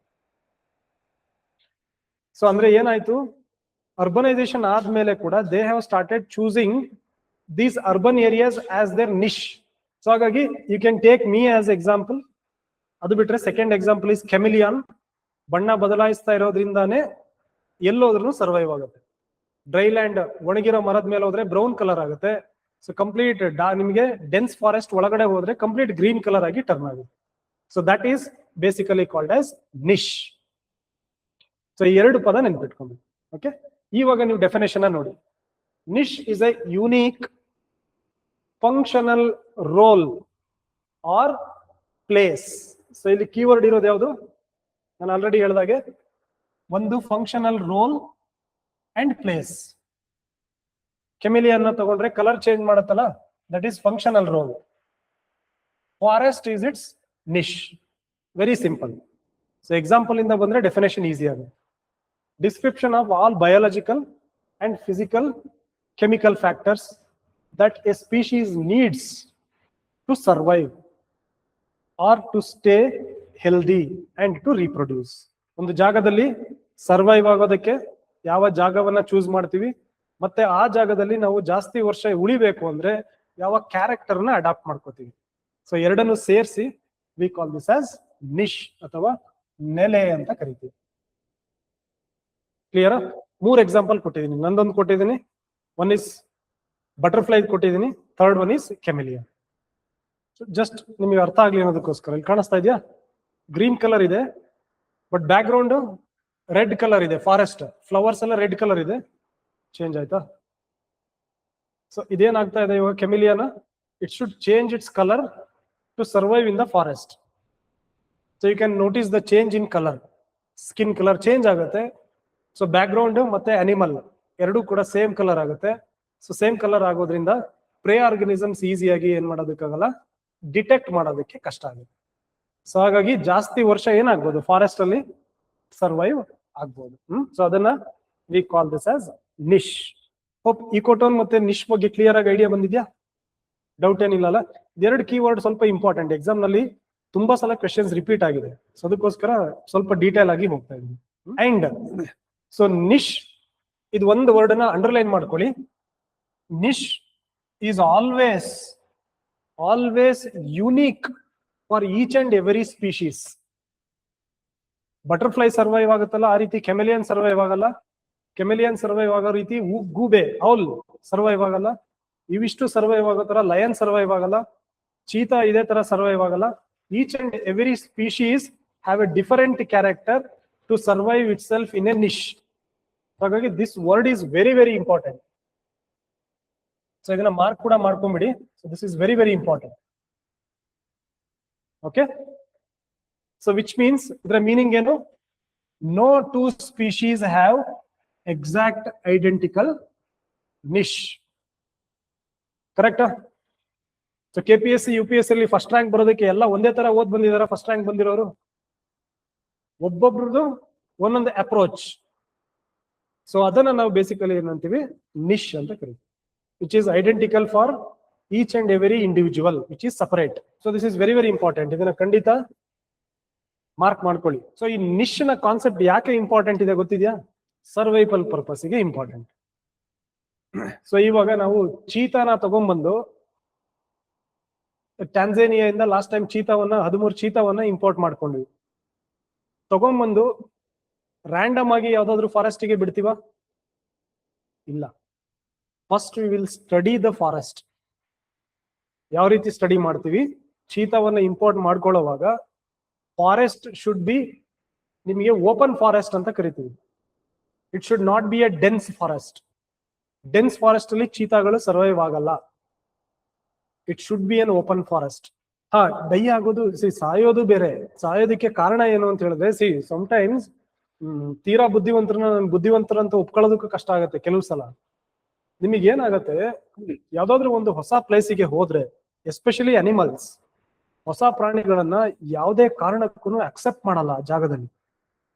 ಸೊ ಅಂದ್ರೆ ಏನಾಯ್ತು, ಅರ್ಬನೈಸೇಷನ್ ಆದ್ಮೇಲೆ ಕೂಡ they have started choosing these urban areas as their niche. So ಹಾಗಾಗಿ you can take me as example. ಅದು ಬಿಟ್ರೆ ಸೆಕೆಂಡ್ ಎಕ್ಸಾಂಪಲ್ ಇಸ್ ಕೆಮಿಲಿಯಾನ್. ಬಣ್ಣ ಬದಲಾಯಿಸ್ತಾ ಇರೋದ್ರಿಂದಾನೇ ಎಲ್ಲೋದ್ರೂ ಸರ್ವೈವ್ ಆಗುತ್ತೆ. ಡ್ರೈ ಲ್ಯಾಂಡ್ ಒಣಗಿರೋ ಮರದ ಮೇಲೆ ಹೋದ್ರೆ ಬ್ರೌನ್ ಕಲರ್ ಆಗುತ್ತೆ. ಸೊ ಕಂಪ್ಲೀಟ್ ನಿಮಗೆ ಡೆನ್ಸ್ ಫಾರೆಸ್ಟ್ ಒಳಗಡೆ ಹೋದ್ರೆ ಕಂಪ್ಲೀಟ್ ಗ್ರೀನ್ ಕಲರ್ ಆಗಿ ಟರ್ನ್ ಆಗುತ್ತೆ. So that is basically called as niche. So ಈ ಎರಡು ಪದ ನೆನ್ಪಿಟ್ಕೊಂಡು ಓಕೆ. ಇವಾಗ ನೀವು ಡೆಫಿನೇಷನ್ ನೋಡಿ. Niche is a unique functional role or place. So ಇಲ್ಲಿ ಕೀವರ್ಡ್ ಇರೋದು ಯಾವುದು? ನಾನು ಆಲ್ರೆಡಿ ಹೇಳಿದಾಗೆ ಒಂದು functional role and place. Chameleon ತಗೊಂಡ್ರೆ ಕಲರ್ ಚೇಂಜ್ ಮಾಡುತ್ತಲ್ಲ, that is functional role. Forest is its niche. Very simple. So example ಇಂದ ಬಂದ್ರೆ ಡೆಫಿನೇಷನ್ ಈಸಿ ಆಗುತ್ತೆ. Description of all biological and physical chemical factors that a species needs to survive or to stay healthy and to reproduce. ಒಂದು ಜಾಗದಲ್ಲಿ survive ಆಗೋದಕ್ಕೆ ಯಾವ ಜಾಗವನ್ನ choose ಮಾಡ್ತೀವಿ, ಮತ್ತೆ ಆ ಜಾಗದಲ್ಲಿ ನಾವು ಜಾಸ್ತಿ ವರ್ಷ ಉಳಿಬೇಕು ಅಂದ್ರೆ ಯಾವ ಕ್ಯಾರೆಕ್ಟರ್ನ ಅಡಾಪ್ಟ್ ಮಾಡ್ಕೋತೀವಿ. ಸೊ ಎರಡನ್ನು ಸೇರಿಸಿ ವಿ ಕಾಲ್ ದಿಸ್ ಆಸ್ ನಿಶ್ ಅಥವಾ ನೆಲೆ ಅಂತ ಕರಿತೀವಿ. ಕ್ಲಿಯರ್? 3 ಎಕ್ಸಾಂಪಲ್ ಕೊಟ್ಟಿದ್ದೀನಿ, ನಂದೊಂದು ಕೊಟ್ಟಿದ್ದೀನಿ, ಒನ್ ಇಸ್ ಬಟರ್ಫ್ಲೈ ಕೊಟ್ಟಿದ್ದೀನಿ, third one is chameleon. Just ನಿಮಗೆ ಅರ್ಥ ಆಗ್ಲಿ ಅನ್ನೋದಕ್ಕೋಸ್ಕರ ಇಲ್ಲಿ ಕಾಣಿಸ್ತಾ ಇದೆಯಾ? ಗ್ರೀನ್ ಕಲರ್ ಇದೆ, but background red colour ಇದೆ. ಫಾರೆಸ್ಟ್ ಫ್ಲವರ್ಸ್ ಎಲ್ಲ ರೆಡ್ ಕಲರ್ ಇದೆ. ಚೇಂಜ್ ಆಯ್ತಾ? ಸೊ ಇದೇನಾಗ್ತಾ ಇದೆ ಇವಾಗ chameleon? It should change its colour to survive in the forest. So you can notice the change in colour. Skin colour change ಆಗುತ್ತೆ. So background ಮತ್ತೆ animal ಎರಡೂ ಕೂಡ ಸೇಮ್ ಕಲರ್ ಆಗುತ್ತೆ. ಸೊ ಸೇಮ್ ಕಲರ್ ಆಗೋದ್ರಿಂದ pray organisms ಈಸಿಯಾಗಿ ಏನ್ ಮಾಡೋದಕ್ಕಾಗಲ್ಲ, detect ಮಾಡೋದಕ್ಕೆ ಕಷ್ಟ ಆಗುತ್ತೆ. ಸೊ ಹಾಗಾಗಿ ಜಾಸ್ತಿ ವರ್ಷ ಏನಾಗ್ಬೋದು, ಫಾರೆಸ್ಟ್ ಅಲ್ಲಿ ಸರ್ವೈವ್ ಆಗ್ಬೋದು. ಸೊ ಅದನ್ನ we call this as niche. Hope ecotone ಮತ್ತೆ ನಿಶ್ ಬಗ್ಗೆ ಕ್ಲಿಯರ್ ಆಗಿ ಐಡಿಯಾ ಬಂದಿದ್ಯಾ? ಡೌಟ್ ಏನಿಲ್ಲ ಅಲ್ಲ? ಎರಡು ಕೀವರ್ಡ್ ಸ್ವಲ್ಪ ಇಂಪಾರ್ಟೆಂಟ್. ಎಕ್ಸಾಮ್ ನಲ್ಲಿ ತುಂಬಾ ಸಲ ಕ್ವೆಶನ್ಸ್ ರಿಪೀಟ್ ಆಗಿದೆ. ಸೊ ಅದಕ್ಕೋಸ್ಕರ ಸ್ವಲ್ಪ ಡೀಟೇಲ್ ಆಗಿ ಹೋಗ್ತಾ ಇದ್ದೀನಿ. ಅಂಡ್ ಸೊ ನಿಶ್ ಇದು ಒಂದು ವರ್ಡ್ ನ ಅಂಡರ್ಲೈನ್ ಮಾಡ್ಕೊಳ್ಳಿ. ನಿಶ್ is always unique for each and every species. Butterfly survive ಆಗುತ್ತಲ್ಲ, ಆ ರೀತಿ ಕೆಮಿಲಿಯನ್ ಸರ್ವೈವ್ ಆಗಲ್ಲ. ಕೆಮಿಲಿಯನ್ ಸರ್ವೈವ್ ಆಗೋ ರೀತಿ ಗೂಬೆ ಔಲ್ ಸರ್ವೈವ್ ಆಗಲ್ಲ. ಇವಿಷ್ಟು ಸರ್ವೈವ್ ಆಗೋ ತರ ಲಯನ್ ಸರ್ವೈವ್ ಆಗಲ್ಲ. ಚೀತಾ ಇದೇ ತರ ಸರ್ವೈವ್ ಆಗಲ್ಲ. Each and every species have a different character to survive itself in a niche. ಹಾಗಾಗಿ this word is very very important. So ಇದನ್ನ ಮಾರ್ಕ್ ಕೂಡ ಮಾಡ್ಕೊಂಬಿಡಿ. So this is very very important. Okay. So which means ಇದರ meaning ಏನು? No two species have exact identical niche. ಕರೆಕ್ಟಾ? So KPSC UPSC ಅಲ್ಲಿ first rank ಬರೋದಕ್ಕೆ ಎಲ್ಲ ಒಂದೇ ತರ ಓದ್ ಬಂದಿದಾರ? ಫಸ್ಟ್ ರ್ಯಾಂಕ್ ಬಂದಿರೋರು ಒಬ್ಬೊಬ್ರದ್ದು ಒಂದೊಂದು ಅಪ್ರೋಚ್. ಸೊ ಅದನ್ನ ನಾವು ಬೇಸಿಕಲಿ ಏನಂತೀವಿ, ನಿಶ್ ಅಂತ ಕರಿತೀವಿ. which is identical for each and every individual, which is separate. So this is very very important. ಇದನ್ನ ಖಂಡಿತ ಮಾರ್ಕ್ ಮಾಡ್ಕೊಳ್ಳಿ. ಸೊ ಈ ನಿಶ್ ನ ಕಾನ್ಸೆಪ್ಟ್ ಯಾಕೆ ಇಂಪಾರ್ಟೆಂಟ್ ಇದೆ ಗೊತ್ತಿದ್ಯಾ? ಸರ್ವೈವಲ್ ಪರ್ಪಸ್ಗೆ ಇಂಪಾರ್ಟೆಂಟ್. ಸೊ ಇವಾಗ ನಾವು ಚೀತಾನ ತಗೊಂಡ್ಬಂದು ಟ್ಯಾನ್ಸೇನಿಯಾದಿಂದ ಲಾಸ್ಟ್ ಟೈಮ್ 13 ಚೀತಾವನ್ನ ಇಂಪೋರ್ಟ್ ಮಾಡ್ಕೊಂಡ್ವಿ. ತಗೊಂಡ್ಬಂದು ರ್ಯಾಂಡಮ್ ಆಗಿ ಯಾವ್ದಾದ್ರು ಫಾರೆಸ್ಟ್ ಗೆ ಬಿಡ್ತೀವ? ಇಲ್ಲ. First we will study the forest. ಯಾವ ರೀತಿ ಸ್ಟಡಿ ಮಾಡ್ತೀವಿ? ಚೀತಾವನ್ನ ಇಂಪೋರ್ಟ್ ಮಾಡ್ಕೊಳ್ಳೋವಾಗ ಫಾರೆಸ್ಟ್ ಶುಡ್ ಬಿ ನಿಮಗೆ ಓಪನ್ ಫಾರೆಸ್ಟ್ ಅಂತ ಕರಿತೀವಿ. It should not be a dense forest. Dense forest ಅಲ್ಲಿ ಚೀತಾಗಳು ಸರ್ವೈವ್ ಆಗಲ್ಲ. It should be an open forest. Die ಆಗೋದು ಸಾಯೋದು ಬೇರೆ. ಸಾಯೋದಕ್ಕೆ ಕಾರಣ ಏನು ಅಂತ ಹೇಳಿದ್ರೆ ಸಮ್ಟೈಮ್ಸ್ ತೀರಾ ಬುದ್ಧಿವಂತರಂತ ಒಪ್ಕೊಳ್ಳೋದಕ್ಕೂ ಕಷ್ಟ ಆಗುತ್ತೆ ಕೆಲವು ಸಲ. ನಿಮಗೆ ಏನಾಗತ್ತೆ, ಯಾವ್ದಾದ್ರು ಒಂದು ಹೊಸ ಪ್ಲೇಸಿಗೆ ಹೋದ್ರೆ, ಎಸ್ಪೆಷಲಿ ಅನಿಮಲ್ಸ್, ಹೊಸ ಪ್ರಾಣಿಗಳನ್ನ ಯಾವುದೇ ಕಾರಣಕ್ಕೂ ಅಕ್ಸೆಪ್ಟ್ ಮಾಡಲ್ಲ ಆ ಜಾಗದಲ್ಲಿ.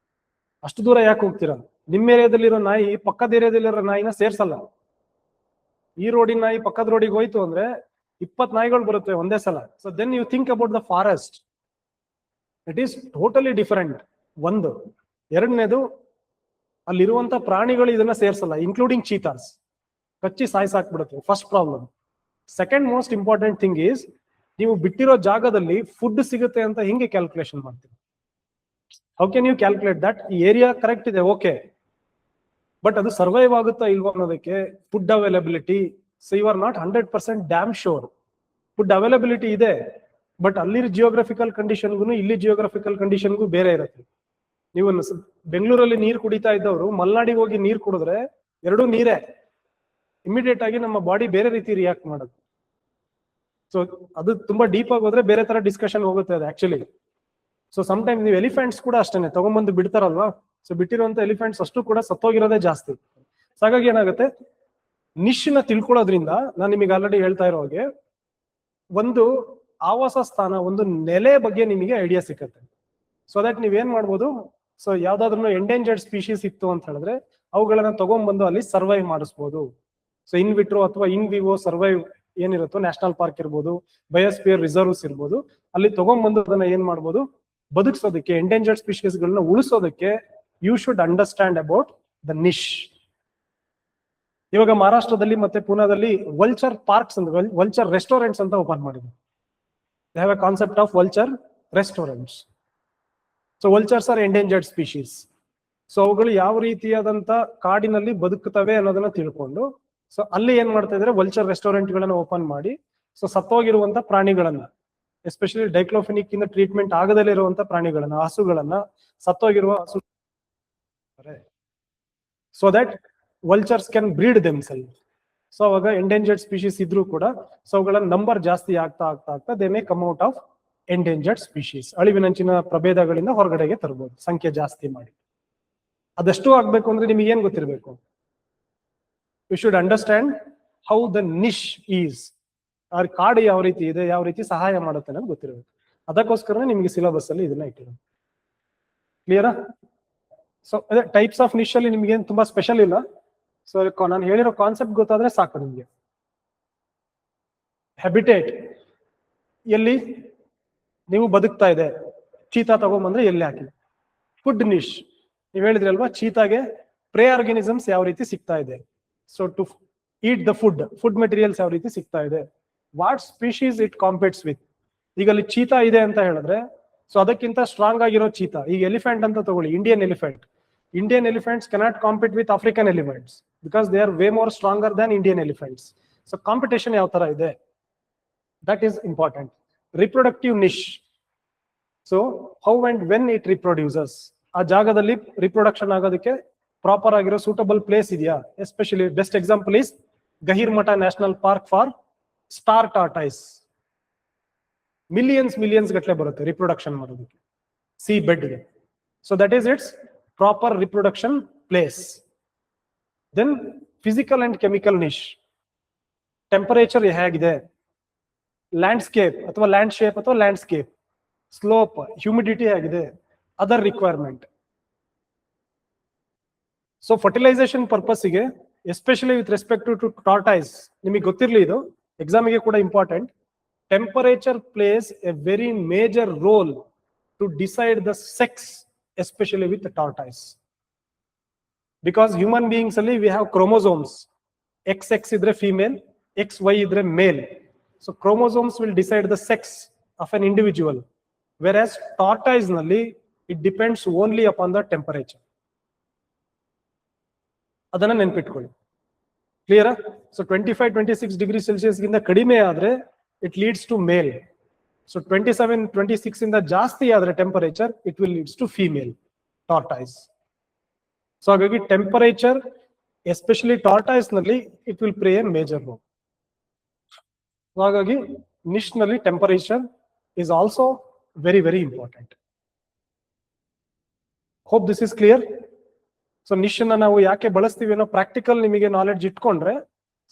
ಅಷ್ಟು ದೂರ ಯಾಕೆ ಹೋಗ್ತೀರಾ? ನಿಮ್ಮ ಏರಿಯಾದಲ್ಲಿರೋ ನಾಯಿ ಪಕ್ಕದ ಏರಿಯಾದಲ್ಲಿರೋ ನಾಯಿನ ಸೇರ್ಸಲ್ಲ. ಈ ರೋಡಿನ ನಾಯಿ ಪಕ್ಕದ ರೋಡಿಗೆ ಹೋಯ್ತು ಅಂದ್ರೆ 20 ನಾಯಿಗಳು ಬರುತ್ತೆ ಒಂದೇ ಸಲ. So then you think about the forest. It is totally different. ಒಂದು. ಎರಡನೇದು, ಅಲ್ಲಿರುವಂತ ಪ್ರಾಣಿಗಳು ಇದನ್ನ ಸೇರ್ಸಲ್ಲ, ಇನ್ಕ್ಲೂಡಿಂಗ್ ಚೀತಾಸ್. ಕಚ್ಚಿ ಸಾಯ್ಸಾಕ್ಬಿಡುತ್ತೆ. First problem. Second most important thing is, ನೀವು ಬಿಟ್ಟಿರೋ ಜಾಗದಲ್ಲಿ ಫುಡ್ ಸಿಗುತ್ತೆ ಅಂತ ಹಿಂಗೆ ಕ್ಯಾಲ್ಕುಲೇಷನ್ ಮಾಡ್ತೀವಿ. How can you calculate that? ಈ ಏರಿಯಾ ಕರೆಕ್ಟ್ ಇದೆ, ಓಕೆ, ಬಟ್ ಅದು ಸರ್ವೈವ್ ಆಗುತ್ತಾ ಇಲ್ವಾ ಅನ್ನೋದಕ್ಕೆ food availability. So you are not 100% damn sure. Food availability ಇದೆ, ಬಟ್ ಅಲ್ಲಿ ಜಿಯೋಗ್ರಫಿಕಲ್ ಕಂಡೀಷನ್ಗೂ ಇಲ್ಲಿ ಜಿಯೋಗ್ರಫಿಕಲ್ ಕಂಡೀಷನ್ಗೂ ಬೇರೆ ಇರುತ್ತೆ. ನೀವು ಬೆಂಗಳೂರಲ್ಲಿ ನೀರು ಕುಡಿತಾ ಇದ್ದವರು ಮಲ್ನಾಡಿಗೆ ಹೋಗಿ ನೀರು ಕುಡಿದ್ರೆ ಎರಡೂ ನೀರೇ. ಇಮಿಡಿಯೇಟ್ ಆಗಿ ನಮ್ಮ ಬಾಡಿ ಬೇರೆ ರೀತಿ ರಿಯಾಕ್ಟ್ ಮಾಡುತ್ತೆ. ಸೊ ಅದು ತುಂಬಾ ಡೀಪ್ ಆಗಿ ಹೋದ್ರೆ ಬೇರೆ ತರ ಡಿಸ್ಕಷನ್ ಹೋಗುತ್ತೆ ಅದು ಆಕ್ಚುಲಿ. ಸೊ ಸಮ್ಟೈಮ್ಸ್ ನೀವು ಎಲಿಫೆಂಟ್ಸ್ ಕೂಡ ಅಷ್ಟೇನೆ ತಗೊಂಡ್ಬಂದು ಬಿಡ್ತಾರಲ್ವಾ, ಸೊ ಬಿಟ್ಟಿರುವಂತ ಎಲಿಫೆಂಟ್ಸ್ ಅಷ್ಟು ಕೂಡ ಸತ್ತೋಗಿರೋದೇ ಜಾಸ್ತಿ. ಸೊ ಹಾಗಾಗಿ ಏನಾಗುತ್ತೆ, ನಿಶ್ನ ತಿಳ್ಕೊಳ್ಳೋದ್ರಿಂದ ನಾನು ನಿಮಗೆ ಆಲ್ರೆಡಿ ಹೇಳ್ತಾ ಇರೋ ಹಾಗೆ ಒಂದು ಆವಾಸ ಸ್ಥಾನ, ಒಂದು ನೆಲೆ ಬಗ್ಗೆ ನಿಮಗೆ ಐಡಿಯಾ ಸಿಕ್ಕತ್ತೆ. ಸೊ ದಟ್ ನೀವೇನ್ ಮಾಡ್ಬೋದು, ಸೊ ಯಾವ್ದಾದ್ರು ಎಂಡೇಂಜರ್ಡ್ ಸ್ಪೀಶೀಸ್ ಇತ್ತು ಅಂತ ಹೇಳಿದ್ರೆ ಅವುಗಳನ್ನ ತಗೊಂಡ್ಬಂದು ಅಲ್ಲಿ ಸರ್ವೈವ್ ಮಾಡಿಸ್ಬೋದು. ಸೊ ಇನ್ ವಿಟ್ರೋ ಅಥವಾ ಇನ್ ವಿವೋ ಸರ್ವೈವ್ ಏನಿರುತ್ತೋ, ನ್ಯಾಷನಲ್ ಪಾರ್ಕ್ ಇರ್ಬೋದು, ಬಯೋಸ್ಪಿಯರ್ ರಿಸರ್ವ್ಸ್ ಇರ್ಬೋದು, ಅಲ್ಲಿ ತಗೊಂಡ್ಬಂದು ಅದನ್ನ ಏನ್ ಮಾಡ್ಬೋದು, ಬದುಕಿಸೋದಕ್ಕೆ, ಎಂಡೇಂಜರ್ಡ್ ಸ್ಪೀಶೀಸ್ ಗಳನ್ನ ಉಳಿಸೋದಕ್ಕೆ you should understand about the niche. ಇವಾಗ ಮಹಾರಾಷ್ಟ್ರದಲ್ಲಿ ಮತ್ತೆ ಪುನಾದಲ್ಲಿ ವಲ್ಚರ್ ಪಾರ್ಕ್ಸ್ ಅಂತ, ವಲ್ಚರ್ ರೆಸ್ಟೋರೆಂಟ್ಸ್ ಅಂತ ಓಪನ್ ಮಾಡಿದ್ರು. They have a concept of vulture restaurants. So vultures are endangered species. So ಅವುಗಳು ಯಾವ ರೀತಿಯಾದಂತ ಕಾಡಿನಲ್ಲಿ ಬದುಕುತ್ತವೆ ಅನ್ನೋದನ್ನ ತಿಳ್ಕೊಂಡು, ಸೊ ಅಲ್ಲಿ ಏನ್ ಮಾಡ್ತಾ ಇದ್ರೆ ವಲ್ಚರ್ ರೆಸ್ಟೋರೆಂಟ್ ಗಳನ್ನ ಓಪನ್ ಮಾಡಿ, ಸೊ ಸತ್ತೋಗಿರುವಂತ ಪ್ರಾಣಿಗಳನ್ನ, ಎಸ್ಪೆಷಲಿ ಡೈಕ್ಲೋಫೆನಿಕ್ ಇಂದ ಟ್ರೀಟ್ಮೆಂಟ್ ಆಗದಲ್ಲೇ ಇರುವಂತ ಪ್ರಾಣಿಗಳನ್ನ, ಹಸುಗಳನ್ನ, ಸತ್ತೋಗಿರುವ ಹಸು, so that vultures can breed themselves. So ಅವಾಗ ಎಂಡೇಂಜರ್ಡ್ ಸ್ಪೀಶೀಸ್ ಇದ್ರೂ ಕೂಡ ಸೊ ಅವುಗಳ ನಂಬರ್ ಜಾಸ್ತಿ ಆಗ್ತಾ they may come out of endangered species. ಅಳಿವಿನಂಚಿನ ಪ್ರಭೇದಗಳಿಂದ ಹೊರಗಡೆಗೆ ತರಬಹುದು ಸಂಖ್ಯೆ ಜಾಸ್ತಿ ಮಾಡಿ. ಅದಷ್ಟು ಆಗ್ಬೇಕು ಅಂದ್ರೆ ನಿಮಗೆ ಏನ್ ಗೊತ್ತಿರಬೇಕು? You should understand how the niche is. ಆ ಕಾಡು ಯಾವ ರೀತಿ ಇದೆ, ಯಾವ ರೀತಿ ಸಹಾಯ ಮಾಡುತ್ತೆ ಅನ್ನೋದು ಗೊತ್ತಿರಬೇಕು. ಅದಕ್ಕೋಸ್ಕರ ನಿಮಗೆ ಸಿಲೆಬಸ್ ಅಲ್ಲಿ ಇದನ್ನ ಇಟ್ಟಿರೋದು. ಕ್ಲಿಯರಾ? ಸೊ ಅದೇ ಟೈಪ್ಸ್ ಆಫ್ ನಿಶ್ ಅಲ್ಲಿ ನಿಮ್ಗೆ ಏನ್ ತುಂಬಾ ಸ್ಪೆಷಲ್ ಇಲ್ಲ. ಸೊ ನಾನು ಹೇಳಿರೋ ಕಾನ್ಸೆಪ್ಟ್ ಗೊತ್ತಾದ್ರೆ ಸಾಕು ನಿಮ್ಗೆ. ಹ್ಯಾಬಿಟೇಟ್, ಎಲ್ಲಿ ನೀವು ಬದುಕ್ತಾ ಇದೆ, ಚೀತಾ ತಗೊಂಡ್ಬಂದ್ರೆ ಎಲ್ಲಿ ಹಾಕಿ. ಫುಡ್ ನಿಶ್, ನೀವ್ ಹೇಳಿದ್ರಿ ಅಲ್ವಾ, ಚೀತಾಗೆ ಪ್ರೇ ಆರ್ಗನಿಸಮ್ಸ್ ಯಾವ ರೀತಿ ಸಿಗ್ತಾ ಇದೆ. So to eat the food materials ಯಾವ ರೀತಿ ಸಿಗ್ತಾ ಇದೆ, what species it competes with. ಈಗ ಅಲ್ಲಿ ಚೀತಾ ಇದೆ ಅಂತ ಹೇಳಿದ್ರೆ, ಸೊ ಅದಕ್ಕಿಂತ ಸ್ಟ್ರಾಂಗ್ ಆಗಿರೋ ಚೀತಾ, ಈಗ ಎಲಿಫೆಂಟ್ ಅಂತ ತಗೊಳ್ಳಿ, Indian elephants cannot compete with African elephants because they are way more stronger than Indian elephants. So competition ಯಾವ ತರ ಇದೆ, that is important. Reproductive niche, so how and when it reproduces, ಆ ಜಾಗದಲ್ಲಿ reproduction ಆಗೋದಕ್ಕೆ proper ಆಗಿರೋ suitable place ಇದೆಯಾ. Especially best example is Gahirmatha national park for star tortoise. Millions ಗಟ್ಟಲೆ ಬರುತ್ತೆ ರಿಪ್ರೊಡಕ್ಷನ್ ಮಾಡೋದಕ್ಕೆ ಸಿ ಬೆಡ್ಗೆ. So that is its proper reproduction place. Then physical and chemical niche, temperature ಹೇಗಿದೆ, ಲ್ಯಾಂಡ್ಸ್ಕೇಪ್ ಅಥವಾ ಲ್ಯಾಂಡ್ ಶೇಪ್ ಅಥವಾ landscape, slope, humidity ಹೇಗಿದೆ, other requirement. So fertilisation ಪರ್ಪಸ್ಗೆ especially with respect to tortoise, ನಿಮಗೆ ಗೊತ್ತಿರಲಿ, ಇದು ಎಕ್ಸಾಮಿಗೆ ಕೂಡ important. Temperature plays a very major role to decide the sex, especially with tortoise. Because human beings ಅಲ್ಲಿ we have chromosomes. XX idre female, XY idre male. So chromosomes will decide the sex of an individual, whereas tortoise nalli it depends only upon the temperature. Adanna ನೆನಪಿಟ್ಕೊಳ್ಳಿ. Clear? So 25-26 Celsius ಗಿಂತ ಕಡಿಮೆ ಆದ್ರೆ it leads to male. So 27-26 ಇಂದ ಜಾಸ್ತಿ ಆದ್ರೆ temperature it will leads to female tortoise. So ಹಾಗಾಗಿ temperature especially tortoise ನಲ್ಲಿ it will play a major role. ಹಾಗಾಗಿ ನಿಶ್ ನಲ್ಲಿ temperature is also very very important. Hope this is clear. So niche ಅನ್ನ ನಾವು ಯಾಕೆ ಬಳಸ್ತೀವಿ ಅನ್ನೋ ಪ್ರಾಕ್ಟಿಕಲ್ ನಿಮಗೆ ನಾಲೆಡ್ಜ್ ಇಟ್ಕೊಂಡ್ರೆ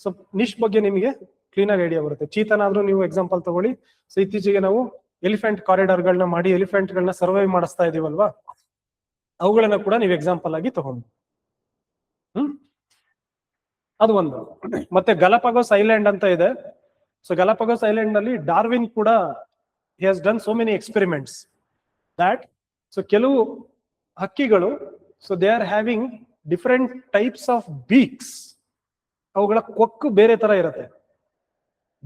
ಸೊ ನಿಶ್ ಬಗ್ಗೆ ನಿಮಗೆ ಕ್ಲೀನ್ ಆಗಿ ಐಡಿಯಾ ಬರುತ್ತೆ. ಚೀತನಾದ್ರೂ ನೀವು ಎಕ್ಸಾಂಪಲ್ ತಗೊಳ್ಳಿ. ಸೊ ಇತ್ತೀಚೆಗೆ ನಾವು ಎಲಿಫೆಂಟ್ ಕಾರಿಡಾರ್ ಗಳನ್ನ ಮಾಡಿ ಎಲಿಫೆಂಟ್ ಗಳನ್ನ ಸರ್ವೈವ್ ಮಾಡಿಸ್ತಾ ಇದೀವಲ್ವಾ, ಅವುಗಳನ್ನ ಕೂಡ ನೀವು ಎಕ್ಸಾಂಪಲ್ ಆಗಿ ತಗೊಂಡು ಅದು ಒಂದು. ಮತ್ತೆ ಗಲಪಗೋಸ್ ಐಲ್ಯಾಂಡ್ ಅಂತ ಇದೆ. ಸೊ ಗಲಪಗೋಸ್ ಐಲ್ಯಾಂಡ್ ನಲ್ಲಿ ಡಾರ್ವಿನ್ ಕೂಡ he has done so many experiments that so ಕೆಲವು ಹಕ್ಕಿಗಳು so they are having different types of beaks. ಅವುಗಳ ಕೊಕ್ಕು ಬೇರೆ ತರ ಇರುತ್ತೆ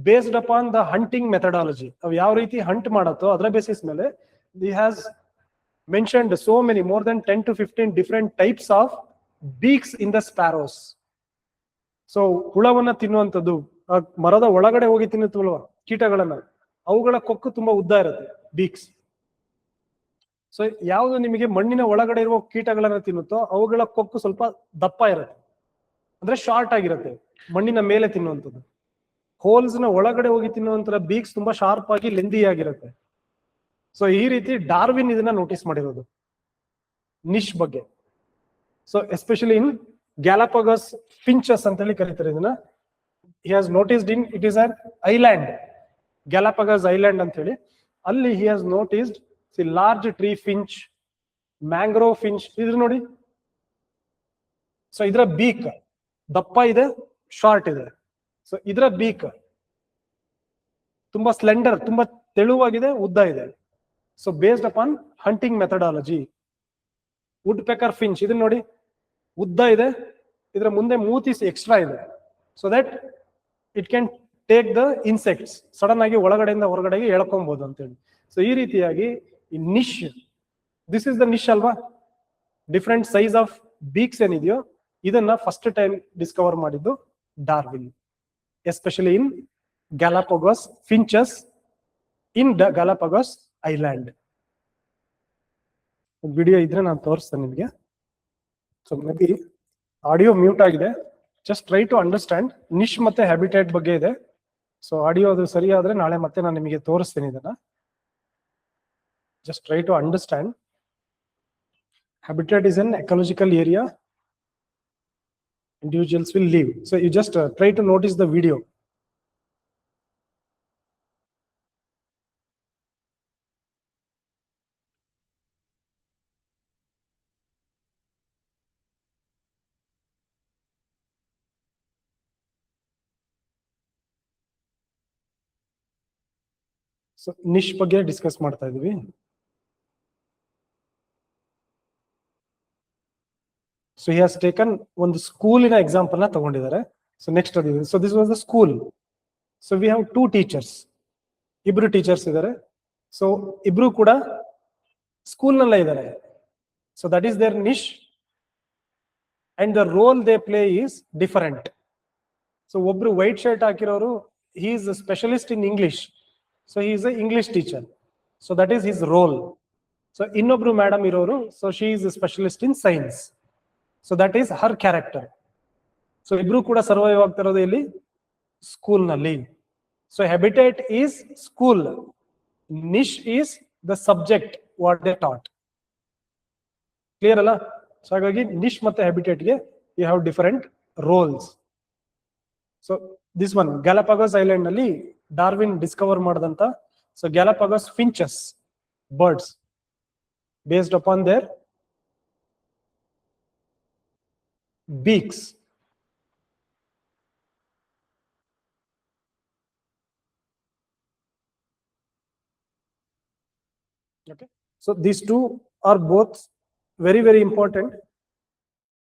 based upon the hunting methodology. ಅವು ಯಾವ ರೀತಿ ಹಂಟ್ ಮಾಡತ್ತೋ ಅದರ ಬೇಸಿಸ್ ಮೇಲೆ the has mentioned so many more than 10 to 15 different types of beaks in the sparrows. So ಹುಳವನ್ನ ತಿನ್ನುವಂಥದ್ದು, ಮರದ ಒಳಗಡೆ ಹೋಗಿ ತಿನ್ನುತ್ತಲ್ವ ಕೀಟಗಳನ್ನ, ಅವುಗಳ ಕೊಕ್ಕು ತುಂಬಾ ಉದ್ದ ಇರುತ್ತೆ ಬೀಕ್ಸ್. ಸೊ ಯಾವುದು ನಿಮಗೆ ಮಣ್ಣಿನ ಒಳಗಡೆ ಇರುವ ಕೀಟಗಳನ್ನ ತಿನ್ನುತ್ತೋ ಅವುಗಳ ಕೊಕ್ಕು ಸ್ವಲ್ಪ ದಪ್ಪ ಇರುತ್ತೆ, ಅಂದ್ರೆ ಶಾರ್ಟ್ ಆಗಿರುತ್ತೆ. ಮಣ್ಣಿನ ಮೇಲೆ ತಿನ್ನುವಂಥದ್ದು, ಹೋಲ್ಸ್ ನ ಒಳಗಡೆ ಹೋಗಿ ತಿನ್ನುವಂತ ಬೀಕ್ಸ್ ತುಂಬಾ ಶಾರ್ಪ್ ಆಗಿ ಲೆಂದಿ ಆಗಿರುತ್ತೆ. ಸೊ ಈ ರೀತಿ ಡಾರ್ವಿನ್ ಇದನ್ನ ನೋಟಿಸ್ ಮಾಡಿರೋದು ನಿಶ್ ಬಗ್ಗೆ. So especially in Galapagos finches ಅಂತ ಹೇಳಿ ಕರೀತಾರೆ ಇದನ್ನ. He has noticed in it is an island, Galapagos island ಅಂತ ಹೇಳಿ. ಅಲ್ಲಿ he has noticed large tree finch, mangrove finch. ಇದ್ರ ನೋಡಿ, ಸೊ ಇದರ ಬೀಕ್ ದಪ್ಪ ಇದೆ, ಶಾರ್ಟ್ ಇದೆ. ಸೊ ಇದರ ಬೀಕ್ ತುಂಬಾ ಸ್ಲೆಂಡರ್, ತುಂಬಾ ತೆಳುವಾಗಿದೆ, ಉದ್ದ ಇದೆ. So based upon hunting methodology. Woodpecker finch ಇದನ್ನ ನೋಡಿ, ಉದ್ದ ಇದೆ, ಇದರ ಮುಂದೆ ಮೂತಿ ಎಕ್ಸ್ಟ್ರಾ ಇದೆ. So that it can take the insects, sudden ಆಗಿ ಒಳಗಡೆಯಿಂದ ಹೊರಗಡೆಗೆ ಎಳ್ಕೊಬಹುದು ಅಂತೇಳಿ. ಸೊ ಈ ರೀತಿಯಾಗಿ niche, this is the niche ಅಲ್ವಾ. ಡಿಫ್ರೆಂಟ್ ಸೈಜ್ ಆಫ್ ಬೀಕ್ಸ್ ಏನಿದೆಯೋ ಇದನ್ನ ಫಸ್ಟ್ ಟೈಮ್ ಡಿಸ್ಕವರ್ ಮಾಡಿದ್ದು Darwin, especially in Galapagos finches in Galapagos island. Video ಇದ್ರೆ ನಾನು ತೋರಿಸ್ತೇನೆ ನಿಮಗೆ. So maybe audio mute ಆಗಿದೆ. Just try to understand. Niche ಮತ್ತೆ ಹ್ಯಾಬಿಟೇಟ್ ಬಗ್ಗೆ ಇದೆ. ಸೊ ಆಡಿಯೋ ಅದು ಸರಿಯಾದ್ರೆ ನಾಳೆ ಮತ್ತೆ ನಾನು ನಿಮಗೆ ತೋರಿಸ್ತೇನೆ ಇದನ್ನ. Just try to understand. Habitat is an ecological area individuals will live. So you just try to notice the video. So niche ಬಗ್ಗೆ ಡಿಸ್ಕಸ್ ಮಾಡ್ತಾ ಇದೀವಿ. So he has taken ಒಂದು ಸ್ಕೂಲಿನ ಎಕ್ಸಾಂಪಲ್ ನ ತಗೊಂಡಿದ್ದಾರೆ. ಸೊ ನೆಕ್ಸ್ಟ್ ಅದಿದೆ. So this was the school. So we have 2 teachers, ಇಬ್ರು teachers ಇದ್ದಾರೆ. ಸೊ ಇಬ್ರು ಕೂಡ ಸ್ಕೂಲ್ ನಲ್ಲೇ ಇದ್ದಾರೆ. So that is there niche and the role they play is different. So ಒಬ್ರು ವೈಟ್ ಶರ್ಟ್ ಹಾಕಿರೋರು, he is specialist in English. So he is a English teacher. So that is his role. So ಇನ್ನೊಬ್ರು madam ಇರೋರು, so she is specialist in science. So that is her character. So ಇಬ್ರು ಕೂಡ survive ಆಗ್ತಿರೋದು ಇಲ್ಲಿ school ನಲ್ಲಿ. So habitat is school, niche is the subject what they taught. Clear ಅಲ್ಲ? So ಹಾಗಾಗಿ niche ಮತ್ತೆ ಹ್ಯಾಬಿಟೇಟ್ಗೆ you have different roles. So this one Galapagos island ನಲ್ಲಿ ಡಾರ್ವಿನ್ ಡಿಸ್ಕವರ್ ಮಾಡಿದಂತ so Galapagos finches birds based upon their beaks. Okay, so these two are both very very important.